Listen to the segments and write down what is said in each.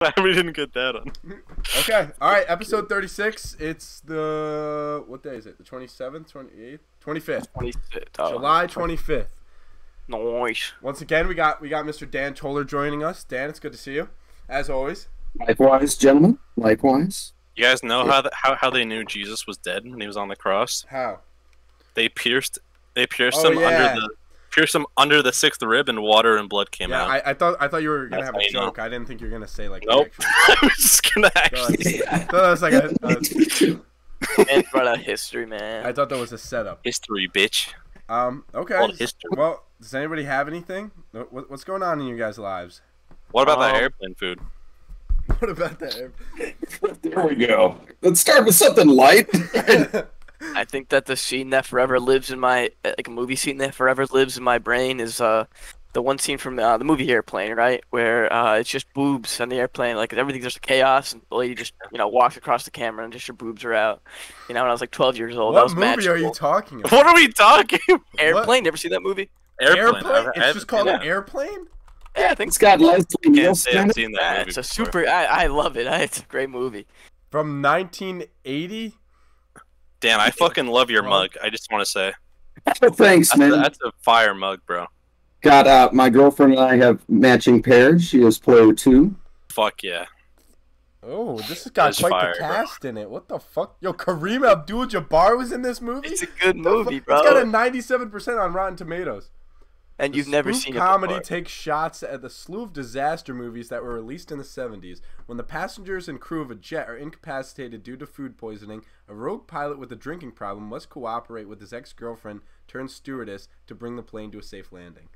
We didn't get that on. Okay, alright, episode 36. It's the... What day is it? The 27th? 28th? 25th. 25th. July 25th. Nice. Once again, we got Mr. Dan Toler joining us. Dan, it's good to see you, as always. Likewise, gentlemen. Likewise. You guys know how they knew Jesus was dead when he was on the cross? How? They pierced him yeah. under the sixth rib, and water and blood came out. I thought you were gonna That's have how a you know. joke. I didn't think you were gonna say like. Nope. Actual... I was just gonna actually. I thought that was like a Man brought out history, man. I thought that was a setup. History, bitch. Okay. All history. Well, does anybody have anything? What's going on in your guys' lives? What about that airplane food? What about that? There we go. Let's start with something light. I think that the scene that forever lives in my, like a movie scene that forever lives in my brain is the one scene from the movie Airplane, right? Where it's just boobs on the airplane, like everything's just chaos, and the lady just, walks across the camera and just her boobs are out. When I was like 12 years old, that What was movie magical. are you talking about? What are we talking about? Airplane? Never seen that movie? Airplane? It's just called an airplane? Yeah, I think It's got Leslie Can't say Nielsen. I've seen that yeah, movie it's a before. super. I love it. It's a great movie. From 1980? Dan, I fucking love your mug. I just want to say. Thanks, man. That's a fire mug, bro. Got my girlfriend and I have matching pairs. She is player 2. Fuck yeah. Oh, this has got That's quite fire, the bro. cast in it. What the fuck? Yo, Kareem Abdul-Jabbar was in this movie? It's a good movie, bro. It's got a 97% on Rotten Tomatoes. And you've never Spoof seen it comedy before. takes shots at the slew of disaster movies that were released in the 70s. When the passengers and crew of a jet are incapacitated due to food poisoning, a rogue pilot with a drinking problem must cooperate with his ex-girlfriend turned stewardess to bring the plane to a safe landing.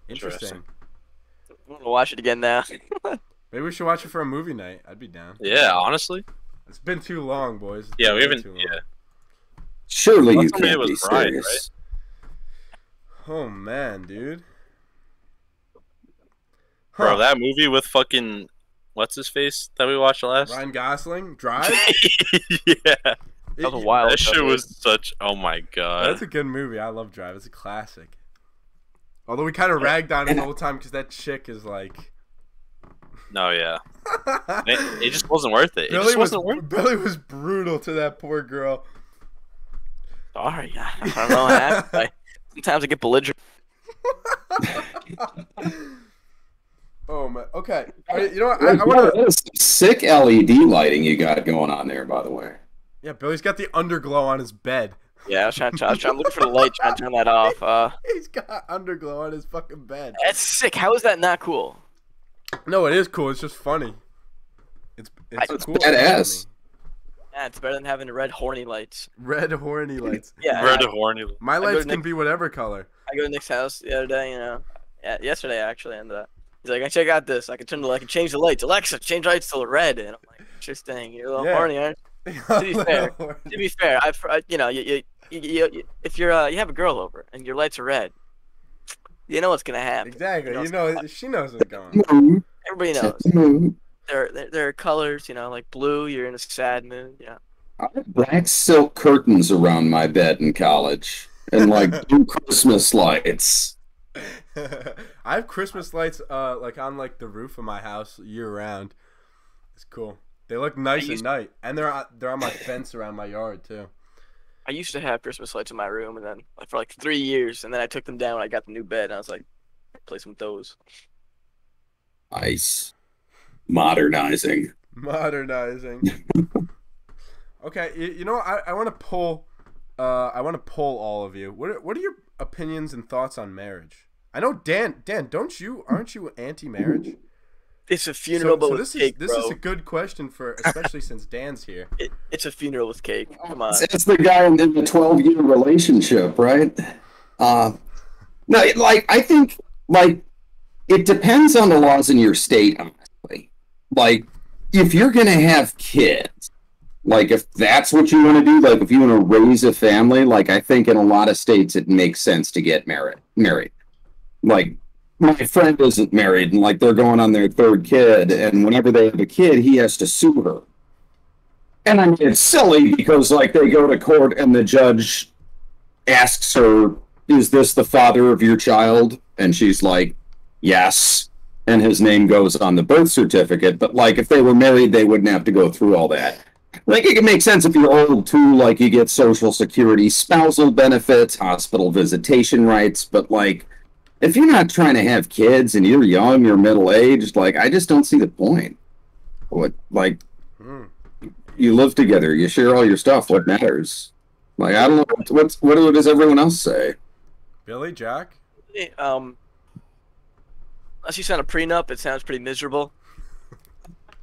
Interesting. I'm gonna watch it again now. Maybe we should watch it for a movie night. I'd be down. Yeah, honestly. It's been too long, boys. It's Yeah, been we way haven't. too long. Yeah. Surely you Somebody can't was be Brian, serious. Oh, man, dude. Bro, that movie with fucking what's his face that we watched last? Ryan Gosling, Drive? Yeah. That was a while That ago, shit dude. was such. Oh my god. That's a good movie. I love Drive. It's a classic. Although we kind of ragged on it the whole time because that chick is like... No, yeah. It just wasn't worth it. It just wasn't worth it. Billy was brutal to that poor girl. Sorry, I don't know what happened. Sometimes I get belligerent. Oh, man. Okay. You know what? I want to... That is some sick LED lighting you got going on there, by the way. Yeah, Billy's got the underglow on his bed. Yeah, I was trying to look for the light, trying to turn that off. He's got underglow on his fucking bed. That's sick. How is that not cool? No, it is cool. It's just funny. It's cool. badass. Yeah, it's better than having the red horny lights. Red horny lights. Yeah, Red horny. My go lights to can Nick- be whatever color. I go to Nick's house the other day, yesterday actually, and he's like, "I check out this. I can change the lights. Alexa, change lights to red." And I'm like, "Interesting. You're a little Yeah. horny, aren't you?" To be fair, if you have a girl over and your lights are red, you know what's gonna happen. Exactly. You know You what's know, gonna she knows what's going on. Everybody knows. Mood. There are colors, like blue. You're in a sad mood. Yeah. I had black silk curtains around my bed in college, and like blue Christmas lights. I have Christmas lights like on like the roof of my house year round. It's cool. They look nice at night, and they're on my fence around my yard too. I used to have Christmas lights in my room, and then for like 3 years, and then I took them down when I got the new bed, and I was like, play some with those. Nice. Modernizing. Okay, you know what? I want to pull all of you. What are your opinions and thoughts on marriage? I know Dan, aren't you anti-marriage? It's a funeral, but with cake, this bro. is a good question for, especially since Dan's here. It's a funeral with cake. Come on. It's the guy in the 12-year relationship, right? No, I think, it depends on the laws in your state, honestly. If you're going to have kids, if that's what you want to do, if you want to raise a family, I think in a lot of states it makes sense to get married. My friend isn't married, and they're going on their third kid, and whenever they have a kid, he has to sue her. And I mean, it's silly because they go to court and the judge asks her, "Is this the father of your child?" And she's like, "Yes." and his name goes on the birth certificate. But like, if they were married, they wouldn't have to go through all that. Like, it can make sense if you're old too. Like, you get Social Security, spousal benefits, hospital visitation rights. But like, if you're not trying to have kids and you're young, you're middle aged, like, I just don't see the point. What, like, you live together, you share all your stuff. What matters? Like, I don't know. What does everyone else say? Billy, Jack? Unless you sign a prenup, it sounds pretty miserable.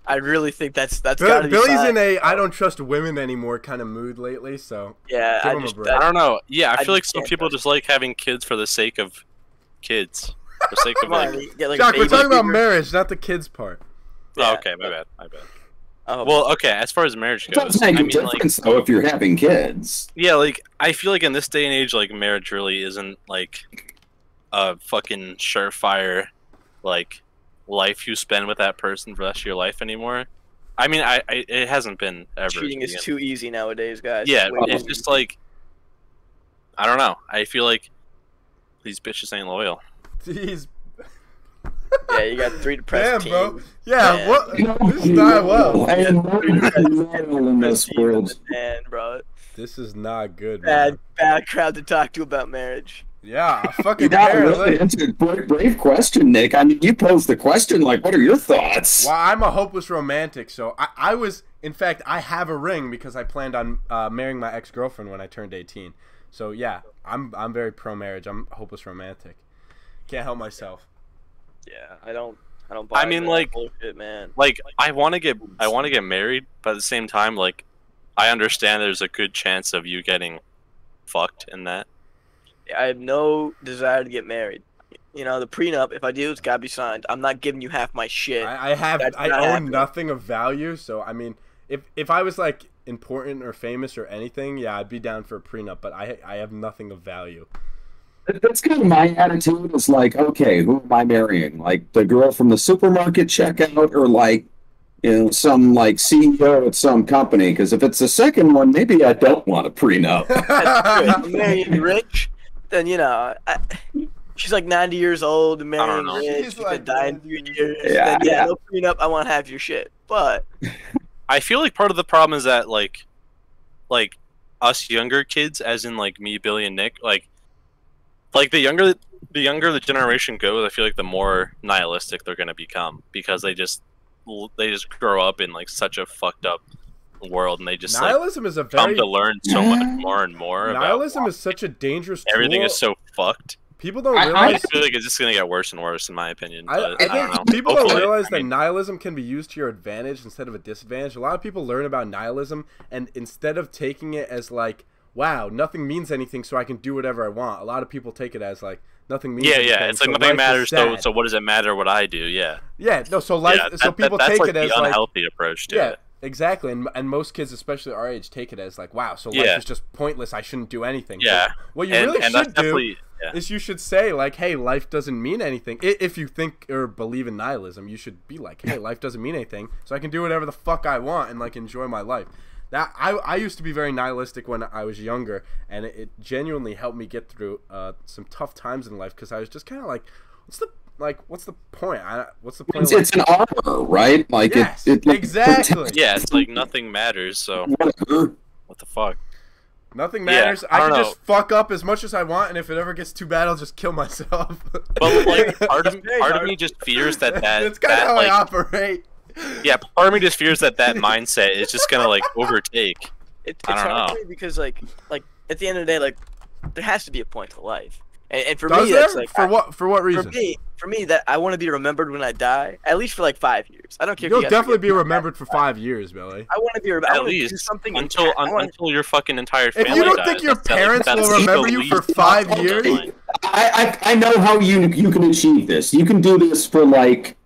I really think that's gotta be Billy's fine. in a I don't trust women anymore kind of mood lately, so Yeah, give I him a just break. I don't know. Yeah, I I feel like just some can't people trust just like having kids for the sake of kids. For the sake of Come on, like. you get, like, a Jack, we're baby talking about fever. marriage, not the kids part. Yeah. Oh, okay, my bad. Oh, Well, okay. As far as marriage It goes, does make I a mean, like, difference, though, if you're having kids. yeah, like I feel like in this day and age, like marriage really isn't like a fucking surefire, like life you spend with that person for the rest of your life anymore. I mean, it hasn't been ever. cheating is too easy nowadays, guys. Yeah, Way it's too just easy. like I don't know. I feel like these bitches ain't loyal. Jeez. Yeah, you got 3 depressed Damn, bro. teens. Yeah, Man. what? This is not well. And in this Depressed world. teens, man, bro. This is not good, man. Bad crowd to talk to about marriage. Yeah, fucking Yeah, parent. really, that's a brave question, Nick. I mean, you posed the question, like, what are your thoughts? Well, I'm a hopeless romantic, so I was, in fact, I have a ring because I planned on marrying my ex-girlfriend when I turned 18. So yeah, I'm very pro-marriage. I'm a hopeless romantic. Can't help myself. Yeah, I don't buy I mean, that like- bullshit, man. Like I want to get married, but at the same time, like I understand there's a good chance of you getting fucked in that. I have no desire to get married. You know, the prenup, if I do, it's gotta be signed. I'm not giving you half my shit. I That's own not happening. nothing of value, so I mean, if I was like important or famous or anything, yeah, I'd be down for a prenup. But I have nothing of value. That's kind of my attitude. Is like, okay, who am I marrying? Like the girl from the supermarket checkout, or like, you know, some like CEO at some company? Because if it's the second one, maybe I don't want a prenup. That's good. I'm marrying rich, then you know, she's like 90 years old and I don't marrying know. rich. She's She's like gonna die in 3 years. Yeah, Then, yeah, yeah. no prenup. I want half your shit. But I feel like part of the problem is that like us younger kids, as in like me, Billy, and Nick, like the younger the generation goes, I feel like the more nihilistic they're gonna become because they just grow up in like such a fucked up world, and they just like Nihilism is a come very to learn so much more and more about nihilism is such a dangerous tool. everything is so fucked. People don't I realize. I feel like it's just gonna get worse and worse, in my opinion. I But I, don't know. think people don't Hopefully, realize I that mean, nihilism can be used to your advantage instead of a disadvantage. A lot of people learn about nihilism, and instead of taking it as like, wow, nothing means anything, so I can do whatever I want, a lot of people take it as like, nothing means anything. yeah, it's like so nothing life is matters. So sad. what does it matter what I do? Yeah, Yeah, no, so life. yeah. So people that's take like it the as like, unhealthy approach to yeah, it. exactly, and most kids, especially our age, take it as like, wow, so Yeah. life is just pointless. I shouldn't do anything. Yeah. But what you And really that's should do definitely yeah. is you should say like, hey, life doesn't mean anything. If you think or believe in nihilism, you should be like, hey, life doesn't mean anything, so I can do whatever the fuck I want and like enjoy my life. That I used to be very nihilistic when I was younger, and it genuinely helped me get through some tough times in life because I was just kind of like, what's the point? What's the point? It's an armor, right? Like Yes, it like, exactly. Yeah, it's like nothing matters. So whatever. what the fuck? Nothing matters. I I don't can know. just fuck up as much as I want, and if it ever gets too bad, I'll just kill myself. But like part of very part of hard. me just fears that That's kind of that how like I operate. yeah, part of me just fears that mindset is just gonna like overtake. it's I don't hard know. for me because like at the end of the day, like there has to be a point to life, and for Does me, there? that's like For what reason? For me, that I want to be remembered when I die, at least for like 5 years. I don't care. You'll if you guys definitely forget be me. remembered for 5 years, Billy. I want to be I At wanna do least something until impact- I wanna- until your fucking entire If family you don't dies. think your That's the- parents that's will the remember you for least 5 possible years, deadline. I know how you can achieve this. You can do this for like,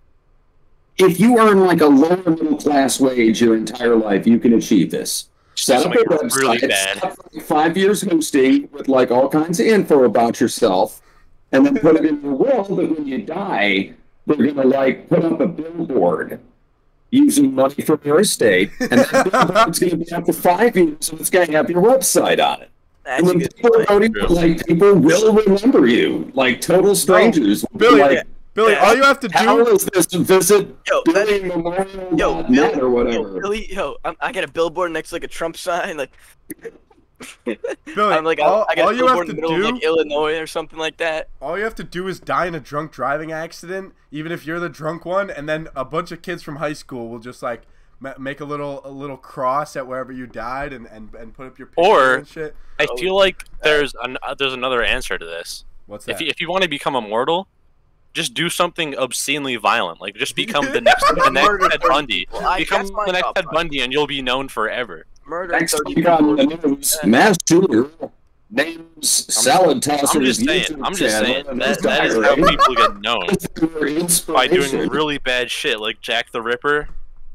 if you earn like a lower middle class wage your entire life, you can achieve this. Set up a Something website, really bad. set up like 5 years hosting with like all kinds of info about yourself, and then put it in your will that when you die, they're gonna like put up a billboard using money from your estate, and that billboard's gonna be up for 5 years, and it's gonna have your website on it. That's And a when good people point. vote, like people will remember you, like total strangers. will be Billy, like, Billy, all you have to How do. is this visit Yo, Billy Memorial Yo, net or whatever? Billy, I got a billboard next to like a Trump sign, like. Billy, I'm like, all I got a you have billboard to in the middle do. of like Illinois or something like that. All you have to do is die in a drunk driving accident, even if you're the drunk one, and then a bunch of kids from high school will just like make a little cross at wherever you died and put up your picture and shit. I feel like there's another answer to this. What's that? If you want to become immortal, just do something obscenely violent. Like just become the next Ted Bundy. Become the next Ted Bundy, and you'll be known forever. Murder. Next week on the news, mass shooter names salad tossers. I'm just saying. That is how people get known. By doing really bad shit, like Jack the Ripper.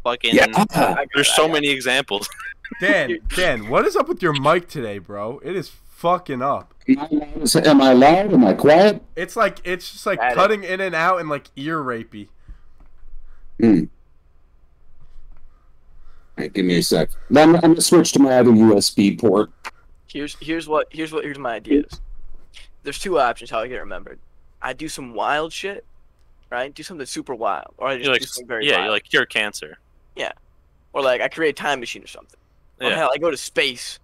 Fucking. Yeah. There's so many examples. Dan, what is up with your mic today, bro? It is fucking up. Am I loud? Am I quiet? It's just like cutting in and out and like ear rapey. Hmm. Right, give me a sec. Then I'm gonna switch to my other USB port. Here's my ideas. There's two options how I get remembered. I do some wild shit, right? Do something super wild, or I just do something very wild. You like cure cancer. Yeah, or like I create a time machine or something. Or hell, I go to space.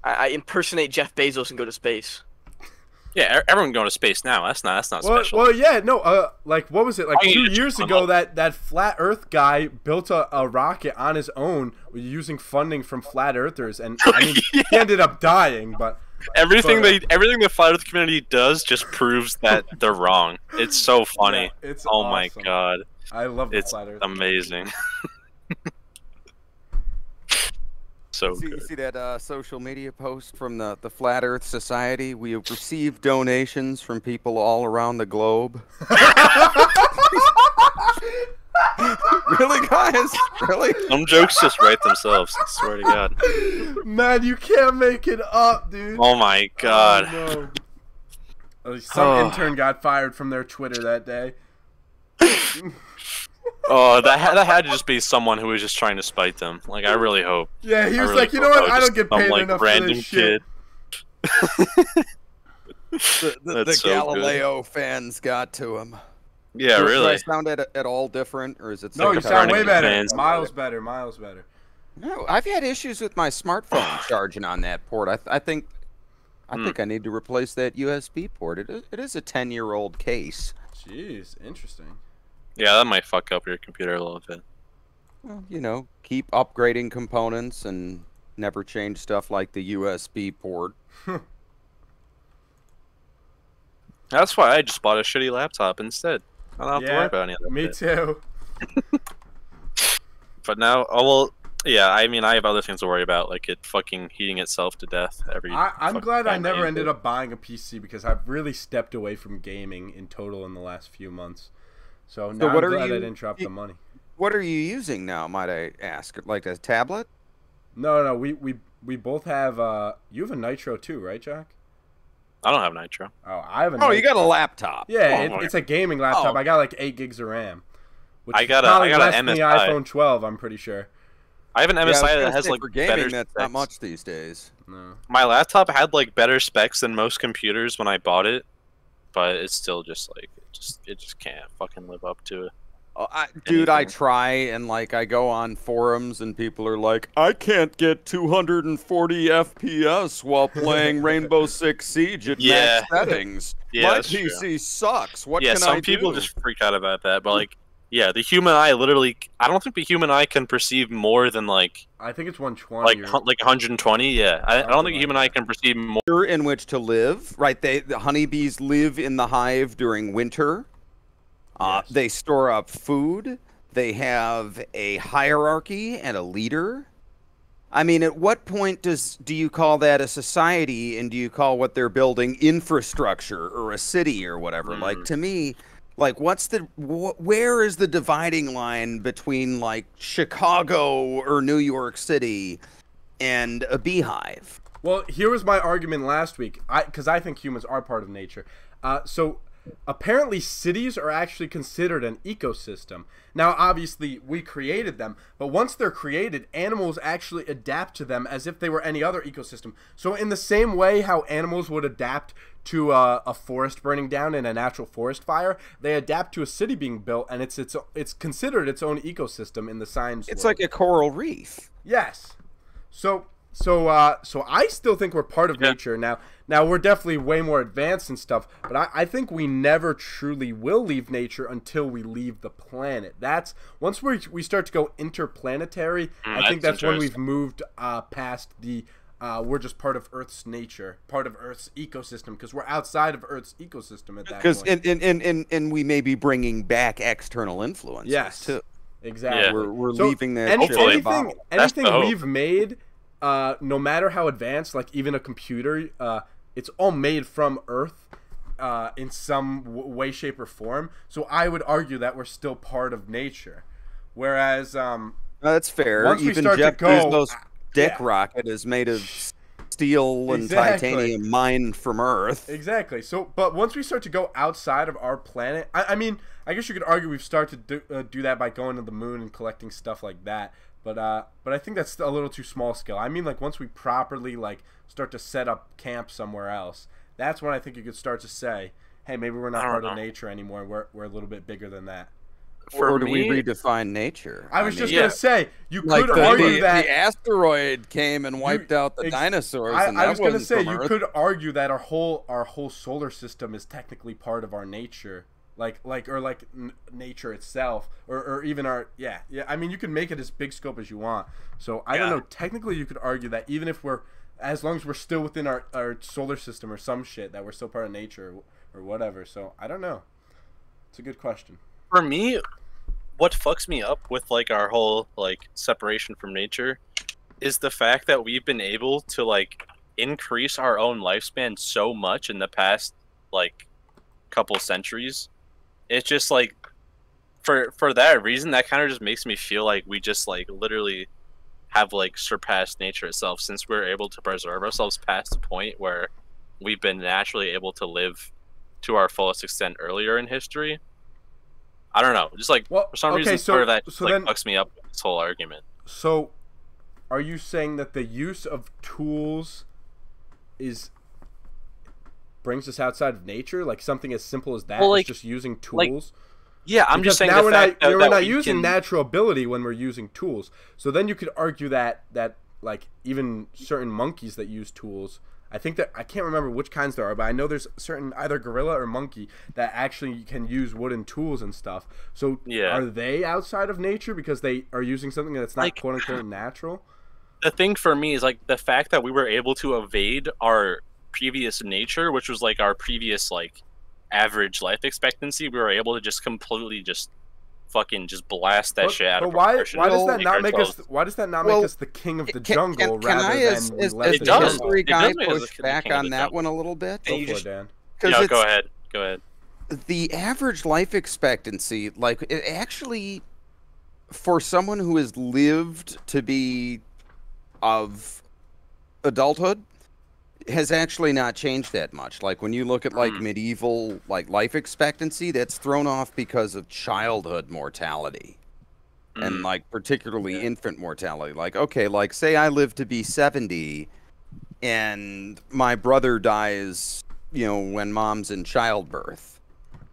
I impersonate Jeff Bezos and go to space. Yeah, everyone going to space now. That's not special. Well, yeah, no. Like, what was it? Like 2 years ago, that flat Earth guy built a rocket on his own using funding from flat earthers, and I mean, he ended up dying. But everything the flat Earth community does just proves that they're wrong. It's so funny. Yeah, it's oh awesome. my god, I love the it's flat Earth. amazing. So you see that social media post from the Flat Earth Society? We have received donations from people all around the globe. Really, guys? Really? Some jokes just write themselves. I swear to God. Man, you can't make it up, dude. Oh my god. Oh, no. Some intern got fired from their Twitter that day. Oh, that had to just be someone who was just trying to spite them. Like, I really hope. Yeah, he was like, you know what? I don't get paid enough for this shit. The so Galileo fans got to him. Yeah, really. Do I sound at all different, or is it? No, you sound way better. Fans. Miles better. No, I've had issues with my smartphone charging on that port. I think I need to replace that USB port. It is a 10-year-old case. Jeez, interesting. Yeah, that might fuck up your computer a little bit. Well, you know, keep upgrading components and never change stuff like the USB port. That's why I just bought a shitty laptop instead. I don't have to worry about any of that. Me too. But now, yeah, I mean, I have other things to worry about, like it fucking heating itself to death every. I'm glad I never ended up buying a PC because I've really stepped away from gaming in total in the last few months. So now I'm glad I didn't drop the money. What are you using now, might I ask? Like a tablet? No, we both have. You have a Nitro too, right, Jack? I don't have Nitro. Oh, I have a Nitro. Oh, you got a laptop. Yeah, it's a gaming laptop. I got like 8 gigs of RAM. Which I got an MSI. The iPhone 12, I'm pretty sure. I have an MSI that has like for gaming, better that's specs. not much these days. No. My laptop had like better specs than most computers when I bought it, but it's still just like it just can't fucking live up to it. Dude, I try and like I go on forums and people are like, I can't get 240 FPS while playing Rainbow Six Siege at max settings. Yeah, my PC sucks. What can I do? Yeah, some people just freak out about that, but like, yeah, the human eye literally. I don't think the human eye can perceive more than like. I think it's 120. Like 120. Yeah, I don't think the human eye can perceive more. In which to live, right? The honeybees live in the hive during winter. Yes. They store up food. They have a hierarchy and a leader. I mean, at what point do you call that a society, and do you call what they're building infrastructure or a city or whatever? Like, to me, like, where is the dividing line between like Chicago or New York City and a beehive? Well, here was my argument last week, because I think humans are part of nature. So apparently cities are actually considered an ecosystem. Now, obviously, we created them, but once they're created, animals actually adapt to them as if they were any other ecosystem. So in the same way how animals would adapt to a forest burning down in a natural forest fire, they adapt to a city being built, and it's considered its own ecosystem in the science It's world. like a coral reef. Yes. So I still think we're part of nature now. Now we're definitely way more advanced and stuff, but I think we never truly will leave nature until we leave the planet. That's once we start to go interplanetary. I think that's when we've moved past the we're just part of Earth's nature, part of Earth's ecosystem, because we're outside of Earth's ecosystem at that point. And we may be bringing back external influences too. Exactly. Yeah. We're So leaving that. anything we've made, no matter how advanced, like even a computer, it's all made from Earth in some way, shape, or form. So I would argue that we're still part of nature. Whereas, that's fair. once we Even start Jeff to go, Bezos' dick rocket is made of steel and titanium mined from Earth. Exactly. So, but once we start to go outside of our planet, I mean, I guess you could argue we've started to do that by going to the moon and collecting stuff like that. But I think that's a little too small scale. I mean, like once we properly like start to set up camp somewhere else, that's when I think you could start to say, hey, maybe we're not part of nature anymore. We're a little bit bigger than that. Or do we redefine nature? I was just gonna say you like could argue that the asteroid came and wiped out the dinosaurs. I was gonna say you could argue that our whole solar system is technically part of our nature, like nature itself, or even our I mean, you can make it as big scope as you want. So I don't know. Technically, you could argue that even if as long as we're still within our solar system or some shit, that we're still part of nature or whatever. So I don't know. It's a good question. For me, what fucks me up with like our whole like separation from nature is the fact that we've been able to like increase our own lifespan so much in the past like couple centuries. It's just like for that reason, that kind of just makes me feel like we just like literally have like surpassed nature itself, since we're able to preserve ourselves past the point where we've been naturally able to live to our fullest extent earlier in history. I don't know. Just like for some reason, part of that just, like, fucks me up with this whole argument. So, are you saying that the use of tools brings us outside of nature? Like something as simple as that, is just using tools? Yeah, I'm just saying now we're not using natural ability when we're using tools. So then you could argue that like even certain monkeys that use tools. I think that I can't remember which kinds there are, but I know there's certain either gorilla or monkey that actually can use wooden tools and stuff. So are they outside of nature because they are using something that's not like, quote unquote natural? The thing for me is like the fact that we were able to evade our previous nature, which was like our previous like average life expectancy. We were able to just completely just fucking just blast that shit out of proportion. Why does that not make us? Why does that not make us the king of the jungle rather than we left the jungle? History guy push back on that one a little bit? Go for it, Dan. Yeah, go ahead. Go ahead. The average life expectancy, like it actually, for someone who has lived to be of adulthood, has actually not changed that much. Like when you look at like medieval like life expectancy, that's thrown off because of childhood mortality and like particularly infant mortality. Like, okay, like say I live to be 70 and my brother dies, you know, when mom's in childbirth.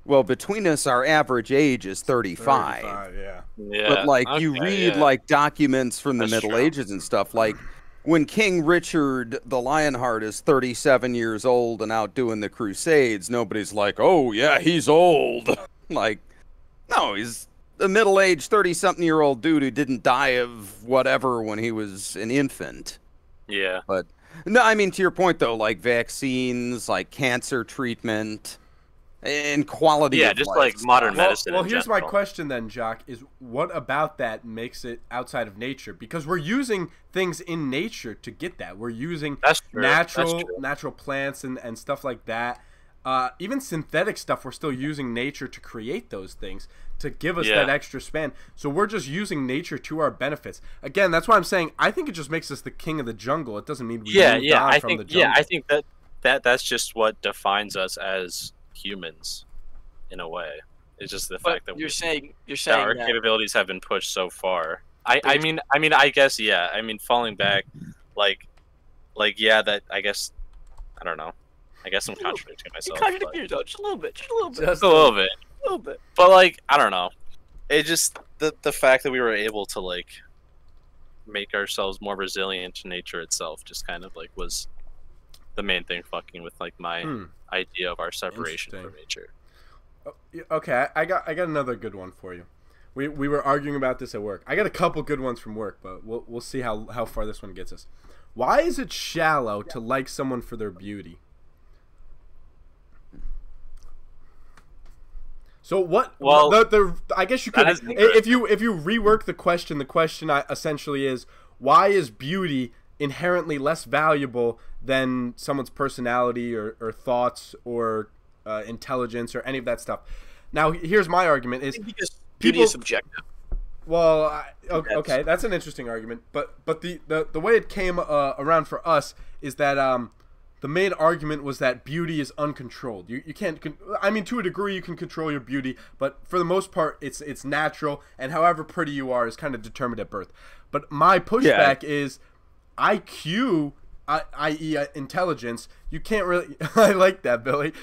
Well, between us, our average age is 35. 35, yeah. But like you read like documents from the Middle Ages and stuff, like when King Richard the Lionheart is 37 years old and out doing the Crusades, nobody's like, oh, yeah, he's old. Like, no, he's a middle-aged 30-something-year-old dude who didn't die of whatever when he was an infant. Yeah. But, no, I mean, to your point, though, like vaccines, like cancer treatment, and quality of just life like modern medicine. Well, here's my question then, Jock, is what about that makes it outside of nature? Because we're using things in nature to get that. We're using natural plants and stuff like that. Even synthetic stuff, we're still using nature to create those things to give us that extra span. So we're just using nature to our benefits. Again, that's why I'm saying I think it just makes us the king of the jungle. It doesn't mean we moved on from the jungle. Yeah, I think that's just what defines us as humans. in a way. It's just the But fact that you're saying our that capabilities have been pushed so far. I mean, I guess, yeah. I mean, falling back, like, yeah, that, I guess, I don't know. I guess I'm contradicting you myself. contradict yourself just a little bit, just a little bit, Just a little bit. a little bit. But, like, I don't know. It just, the fact that we were able to, like, make ourselves more resilient to nature itself just kind of, like, was the main thing fucking with, like, my idea of our separation from nature. Okay, I got another good one for you. We were arguing about this at work. I got a couple good ones from work, but we'll see how far this one gets us. Why is it shallow to like someone for their beauty? So what? Well, I guess you could, if you rework the question essentially is, why is beauty inherently less valuable than someone's personality or thoughts or intelligence or any of that stuff? Now, here's my argument: is because beauty is subjective. Well, okay, that's an interesting argument, but the way it came around for us is that the main argument was that beauty is uncontrolled. You can't. I mean, to a degree, you can control your beauty, but for the most part, it's natural, and however pretty you are is kind of determined at birth. But my pushback is IQ, i.e., intelligence. You can't really. I like that, Billy.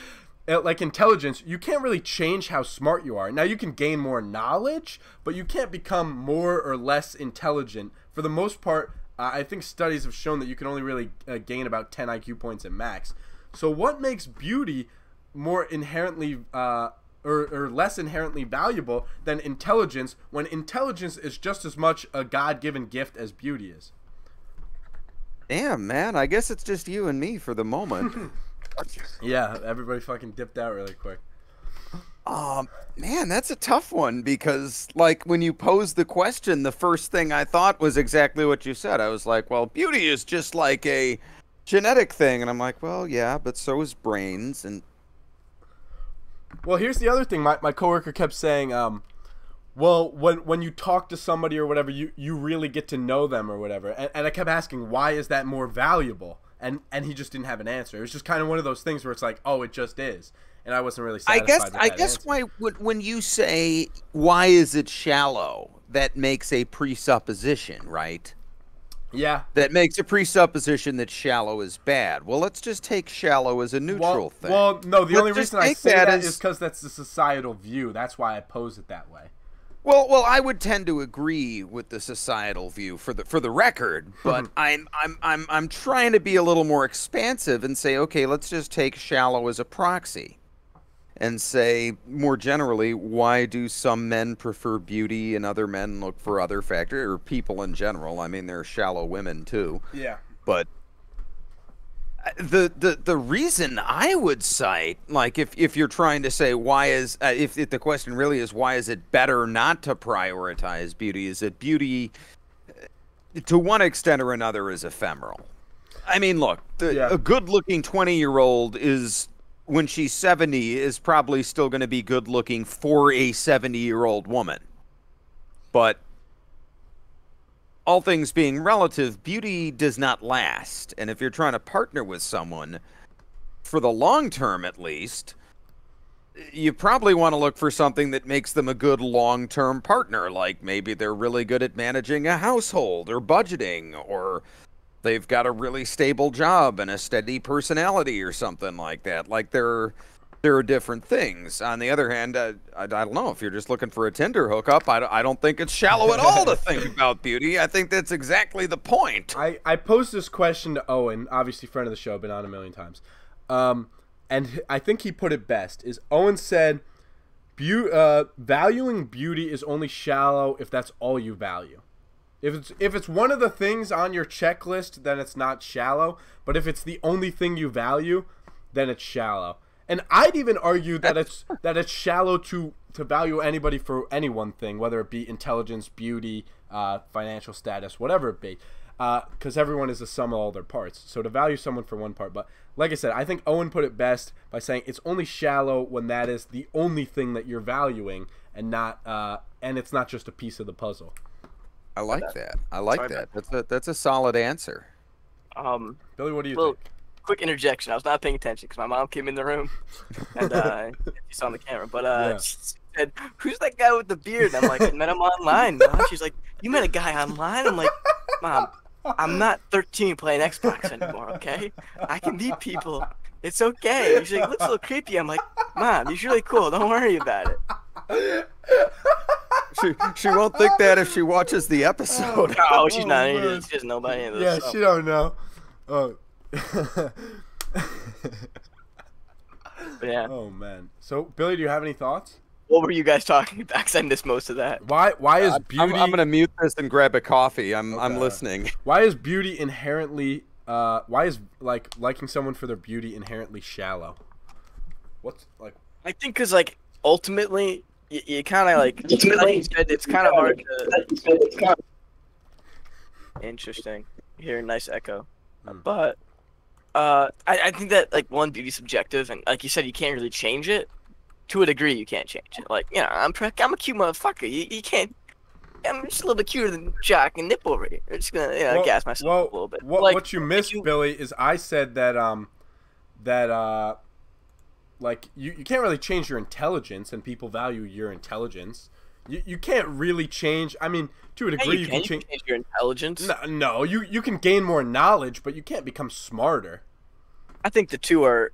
Like intelligence, you can't really change how smart you are. Now, you can gain more knowledge, but you can't become more or less intelligent. For the most part, I think studies have shown that you can only really gain about 10 IQ points at max. So what makes beauty more inherently or less inherently valuable than intelligence, when intelligence is just as much a God-given gift as beauty is? Damn, man. I guess it's just you and me for the moment. Yeah, everybody fucking dipped out really quick. Man, that's a tough one because, like, when you posed the question, the first thing I thought was exactly what you said. I was like, well, beauty is just like a genetic thing. And I'm like, well, yeah, but so is brains. And well, here's the other thing. My coworker kept saying, well, when you talk to somebody or whatever, you really get to know them or whatever. And I kept asking, why is that more valuable? And he just didn't have an answer. It was just kind of one of those things where it's like, oh, it just is. And I wasn't really satisfied with that I guess answer. when you say, why is it shallow, that makes a presupposition, right? Yeah. That makes a presupposition that shallow is bad. Well, let's just take shallow as a neutral thing. Well, no, the only reason I say that is because that's the societal view. That's why I pose it that way. Well, I would tend to agree with the societal view for the record, but I'm trying to be a little more expansive and say, okay, let's just take shallow as a proxy, and say more generally, why do some men prefer beauty and other men look for other factors, or people in general? I mean, there are shallow women too. Yeah. But the reason I would cite, like, if you're trying to say why is if the question really is why is it better not to prioritize beauty, is that beauty to one extent or another is ephemeral. I mean, look, a good-looking 20-year-old is, when she's 70, is probably still going to be good-looking for a 70-year-old woman. But all things being relative, beauty does not last. And if you're trying to partner with someone, for the long term at least, you probably want to look for something that makes them a good long-term partner. Like maybe they're really good at managing a household or budgeting, or they've got a really stable job and a steady personality or something like that. Like there are different things. On the other hand, I don't know, if you're just looking for a Tinder hookup, I don't think it's shallow at all to think about beauty. I think that's exactly the point. I posed this question to Owen, obviously friend of the show, been on a million times. And I think he put it best. Is Owen said, valuing beauty is only shallow if that's all you value. If it's one of the things on your checklist, then it's not shallow. But if it's the only thing you value, then it's shallow. And I'd even argue that it's shallow to value anybody for any one thing, whether it be intelligence, beauty, financial status, whatever it be, because everyone is the sum of all their parts. So to value someone for one part, but like I said, I think Owen put it best by saying it's only shallow when that is the only thing that you're valuing, and not and it's not just a piece of the puzzle. I like that. I like that. That's a solid answer. Billy, what do you think? quick interjection. I was not paying attention because my mom came in the room and she saw on the camera. But Yeah. she said, "Who's that guy with the beard?" And I'm like, "I met him online, Mom." She's like, "You met a guy online?" I'm like, "Mom, I'm not 13 playing Xbox anymore. Okay, I can meet people. It's okay." She's like, "Looks a little creepy." I'm like, "Mom, he's really cool. Don't worry about it." She won't think that if she watches the episode. Oh, she's not. man. She doesn't know about any of this. Yeah, so. she don't know. Oh. But yeah. Oh man. So Billy, do you have any thoughts? What were you guys talking about? 'Cause I missed most of that. Why is beauty? I'm gonna mute this and grab a coffee. I'm Okay. listening. Why is beauty inherently? Why is liking someone for their beauty inherently shallow? What's like? I think because like ultimately, you kind of like you said, it's kind of hard to. Interesting. You hear a nice echo, but I think that like one, beauty's subjective, and like you said, you can't really change it. To a degree, you can't change it. Like, you know, I'm a cute motherfucker. You can't. I'm just a little bit cuter than Jack and Nip over here. I'm just gonna, you know, gas myself up a little bit. What you missed, Billy, is I said that like you can't really change your intelligence, and people value your intelligence. You can't really change. I mean, to a degree, you can change your intelligence. No, you can gain more knowledge, but you can't become smarter. I think the two are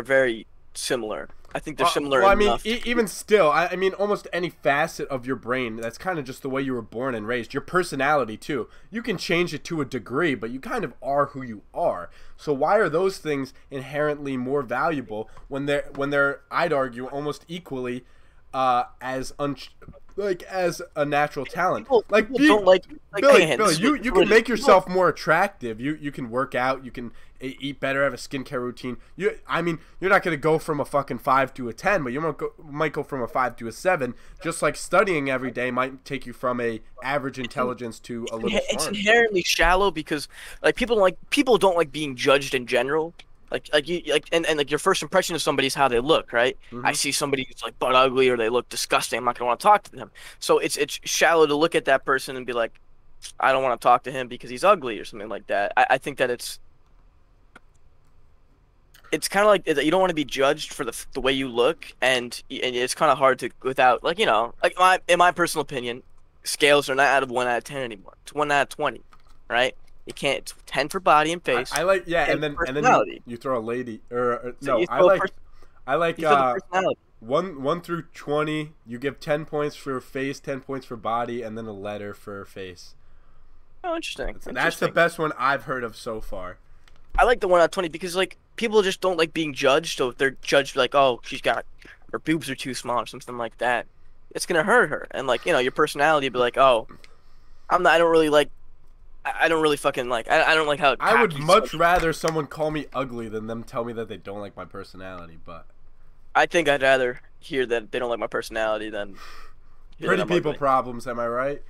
very similar. I think they're similar. Well, I mean, enough even still, I mean, almost any facet of your brain, that's kind of just the way you were born and raised. Your personality, too. You can change it to a degree, but you kind of are who you are. So why are those things inherently more valuable when they're I'd argue, almost equally as a natural talent? People don't like Billy, you can make yourself more attractive. You can work out. You can eat better. Have a skincare routine. I mean, you're not gonna go from a fucking 5 to a 10, but you might go from a 5 to a 7. Just like studying every day might take you from a average intelligence to a little It's smart. inherently shallow because like people don't like being judged in general. And your first impression of somebody is how they look, right? I see somebody who's like butt ugly or they look disgusting. I'm not gonna want to talk to them. So it's shallow to look at that person and be like, I don't want to talk to him because he's ugly or something like that. I think that it's kind of like you don't want to be judged for the way you look, and it's kind of hard to without like, you know, like in my personal opinion, scales are not out of 1 out of 10 anymore. It's 1 out of 20, right? You can't. It's 10 for body and face. I like and then you throw a lady or So no. I like personality. 1 through 20. You give 10 points for face, 10 points for body, and then a letter for face. Oh, interesting. That's the best one I've heard of so far. I like the 1 out of 20 because like people just don't like being judged. So if they're judged like, oh, her boobs are too small or something like that, it's gonna hurt her. And like, you know, your personality would be like, oh, I don't really fucking like. I don't like how. I would much rather someone call me ugly than them tell me that they don't like my personality. But I think I'd rather hear that they don't like my personality than hear pretty that I'm people ugly. problems. Am I right?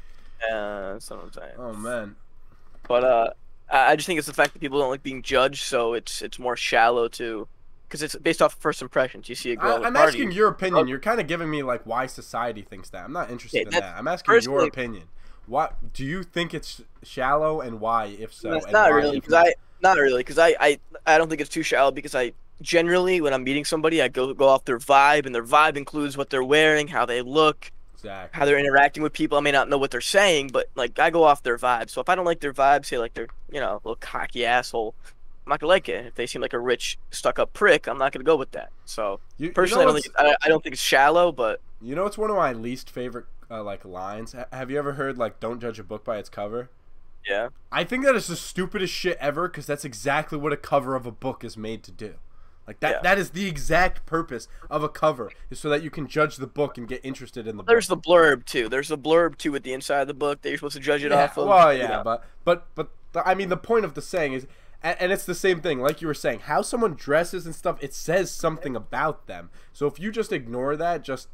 That's what I'm saying. Oh man. But I just think it's the fact that people don't like being judged, so it's more shallow too, because it's based off of first impressions. You see a girl. I'm asking your opinion. You're kind of giving me like why society thinks that. I'm not interested in that. I'm asking your opinion. What do you think it's shallow, and why, if so? It's and not why, really if because I don't think it's too shallow because I generally when I'm meeting somebody I go off their vibe, and their vibe includes what they're wearing, how they look, exactly. how they're interacting with people. I may not know what they're saying, but like I go off their vibe. So if I don't like their vibe, say like they're, you know, a little cocky asshole, I'm not gonna like it. If they seem like a rich stuck-up prick, I'm not gonna go with that. So personally, I don't think it's shallow, but you know, it's one of my least favorite like lines. Have you ever heard like "Don't judge a book by its cover"? yeah. I think that is the stupidest shit ever because that's exactly what a cover of a book is made to do. Like that. Yeah. That is the exact purpose of a cover, is so that you can judge the book and get interested in the book. There's the blurb too. There's the blurb too at the inside of the book that you're supposed to judge it off of. Well, yeah, you know. but I mean, the point of the saying is, and it's the same thing, like you were saying, how someone dresses and stuff, it says something about them. So if you just ignore that, just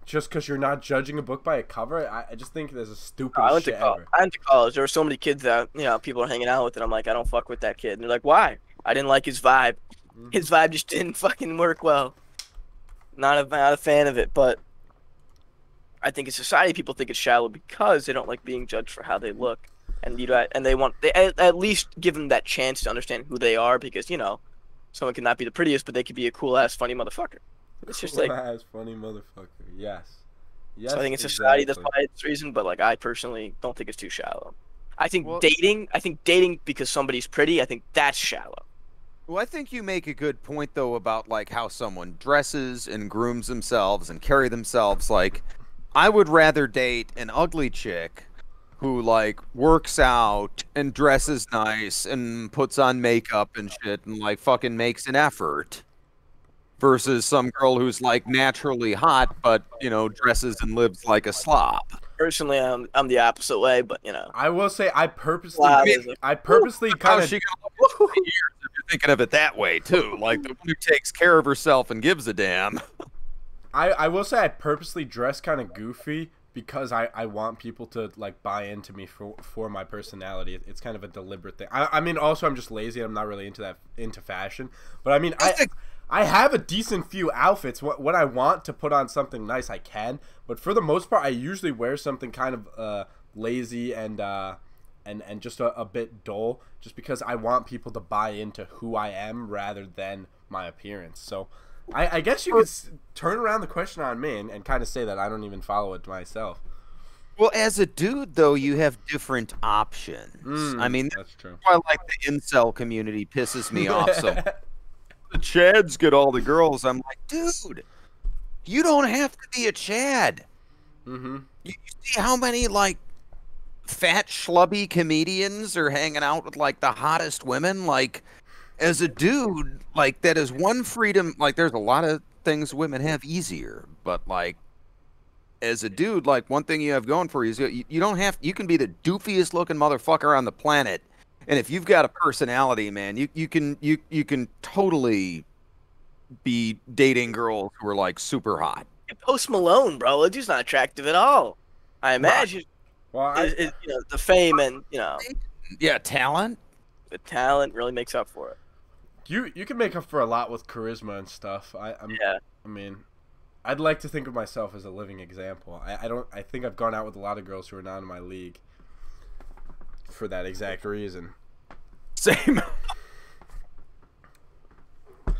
because you're not judging a book by a cover, I just think there's a stupid shit ever. I went to college. There were so many kids that, you know, people are hanging out with, and I'm like, I don't fuck with that kid. And they're like, why? I didn't like his vibe. His vibe just didn't fucking work well. Not a fan of it, but I think in society people think it's shallow because they don't like being judged for how they look, and they at least give them that chance to understand who they are, because, you know, Someone can not be the prettiest, but they could be a cool ass, funny motherfucker. It's just like Ass funny motherfucker. Yes. Yes. so I think it's society that's exactly. why it's reason, but like I personally don't think it's too shallow. I think Well- dating because somebody's pretty, I think that's shallow. Well, I think you make a good point though about like how someone dresses and grooms themselves and carry themselves. Like, I would rather date an ugly chick who like works out and dresses nice and puts on makeup and shit and like fucking makes an effort versus some girl who's like naturally hot but dresses and lives like a slob. Personally, I'm the opposite way, but you know. I will say I purposely Wow. kind How's of she gonna look in 20 years if you're thinking of it that way too? Like the one who takes care of herself and gives a damn. I will say I purposely dress kind of goofy because I want people to like buy into me for my personality. It's kind of a deliberate thing. I mean, also I'm just lazy. I'm not really into fashion, but I mean I have a decent few outfits. When I want to put on something nice, I can. But for the most part, I usually wear something kind of lazy and just a bit dull, just because I want people to buy into who I am rather than my appearance. So I guess you could turn around the question on me and kind of say that I don't even follow it myself. Well, as a dude, though, you have different options. I mean, That's true. why like the incel community pisses me off so much. The Chads get all the girls. I'm like, dude, you don't have to be a Chad. Mm-hmm. You see how many like fat schlubby comedians are hanging out with like the hottest women? Like, as a dude, like that is one freedom. Like, there's a lot of things women have easier, but like, as a dude, like one thing you have going for you is you don't have. You can be the doofiest looking motherfucker on the planet. And if you've got a personality, man, you can totally be dating girls who are like super hot. Post Malone, bro, it's just not attractive at all. I imagine Well, the fame and Yeah, talent. the talent really makes up for it. you can make up for a lot with charisma and stuff. I mean, I'd like to think of myself as a living example. I think I've gone out with a lot of girls who are not in my league for that exact reason. Same.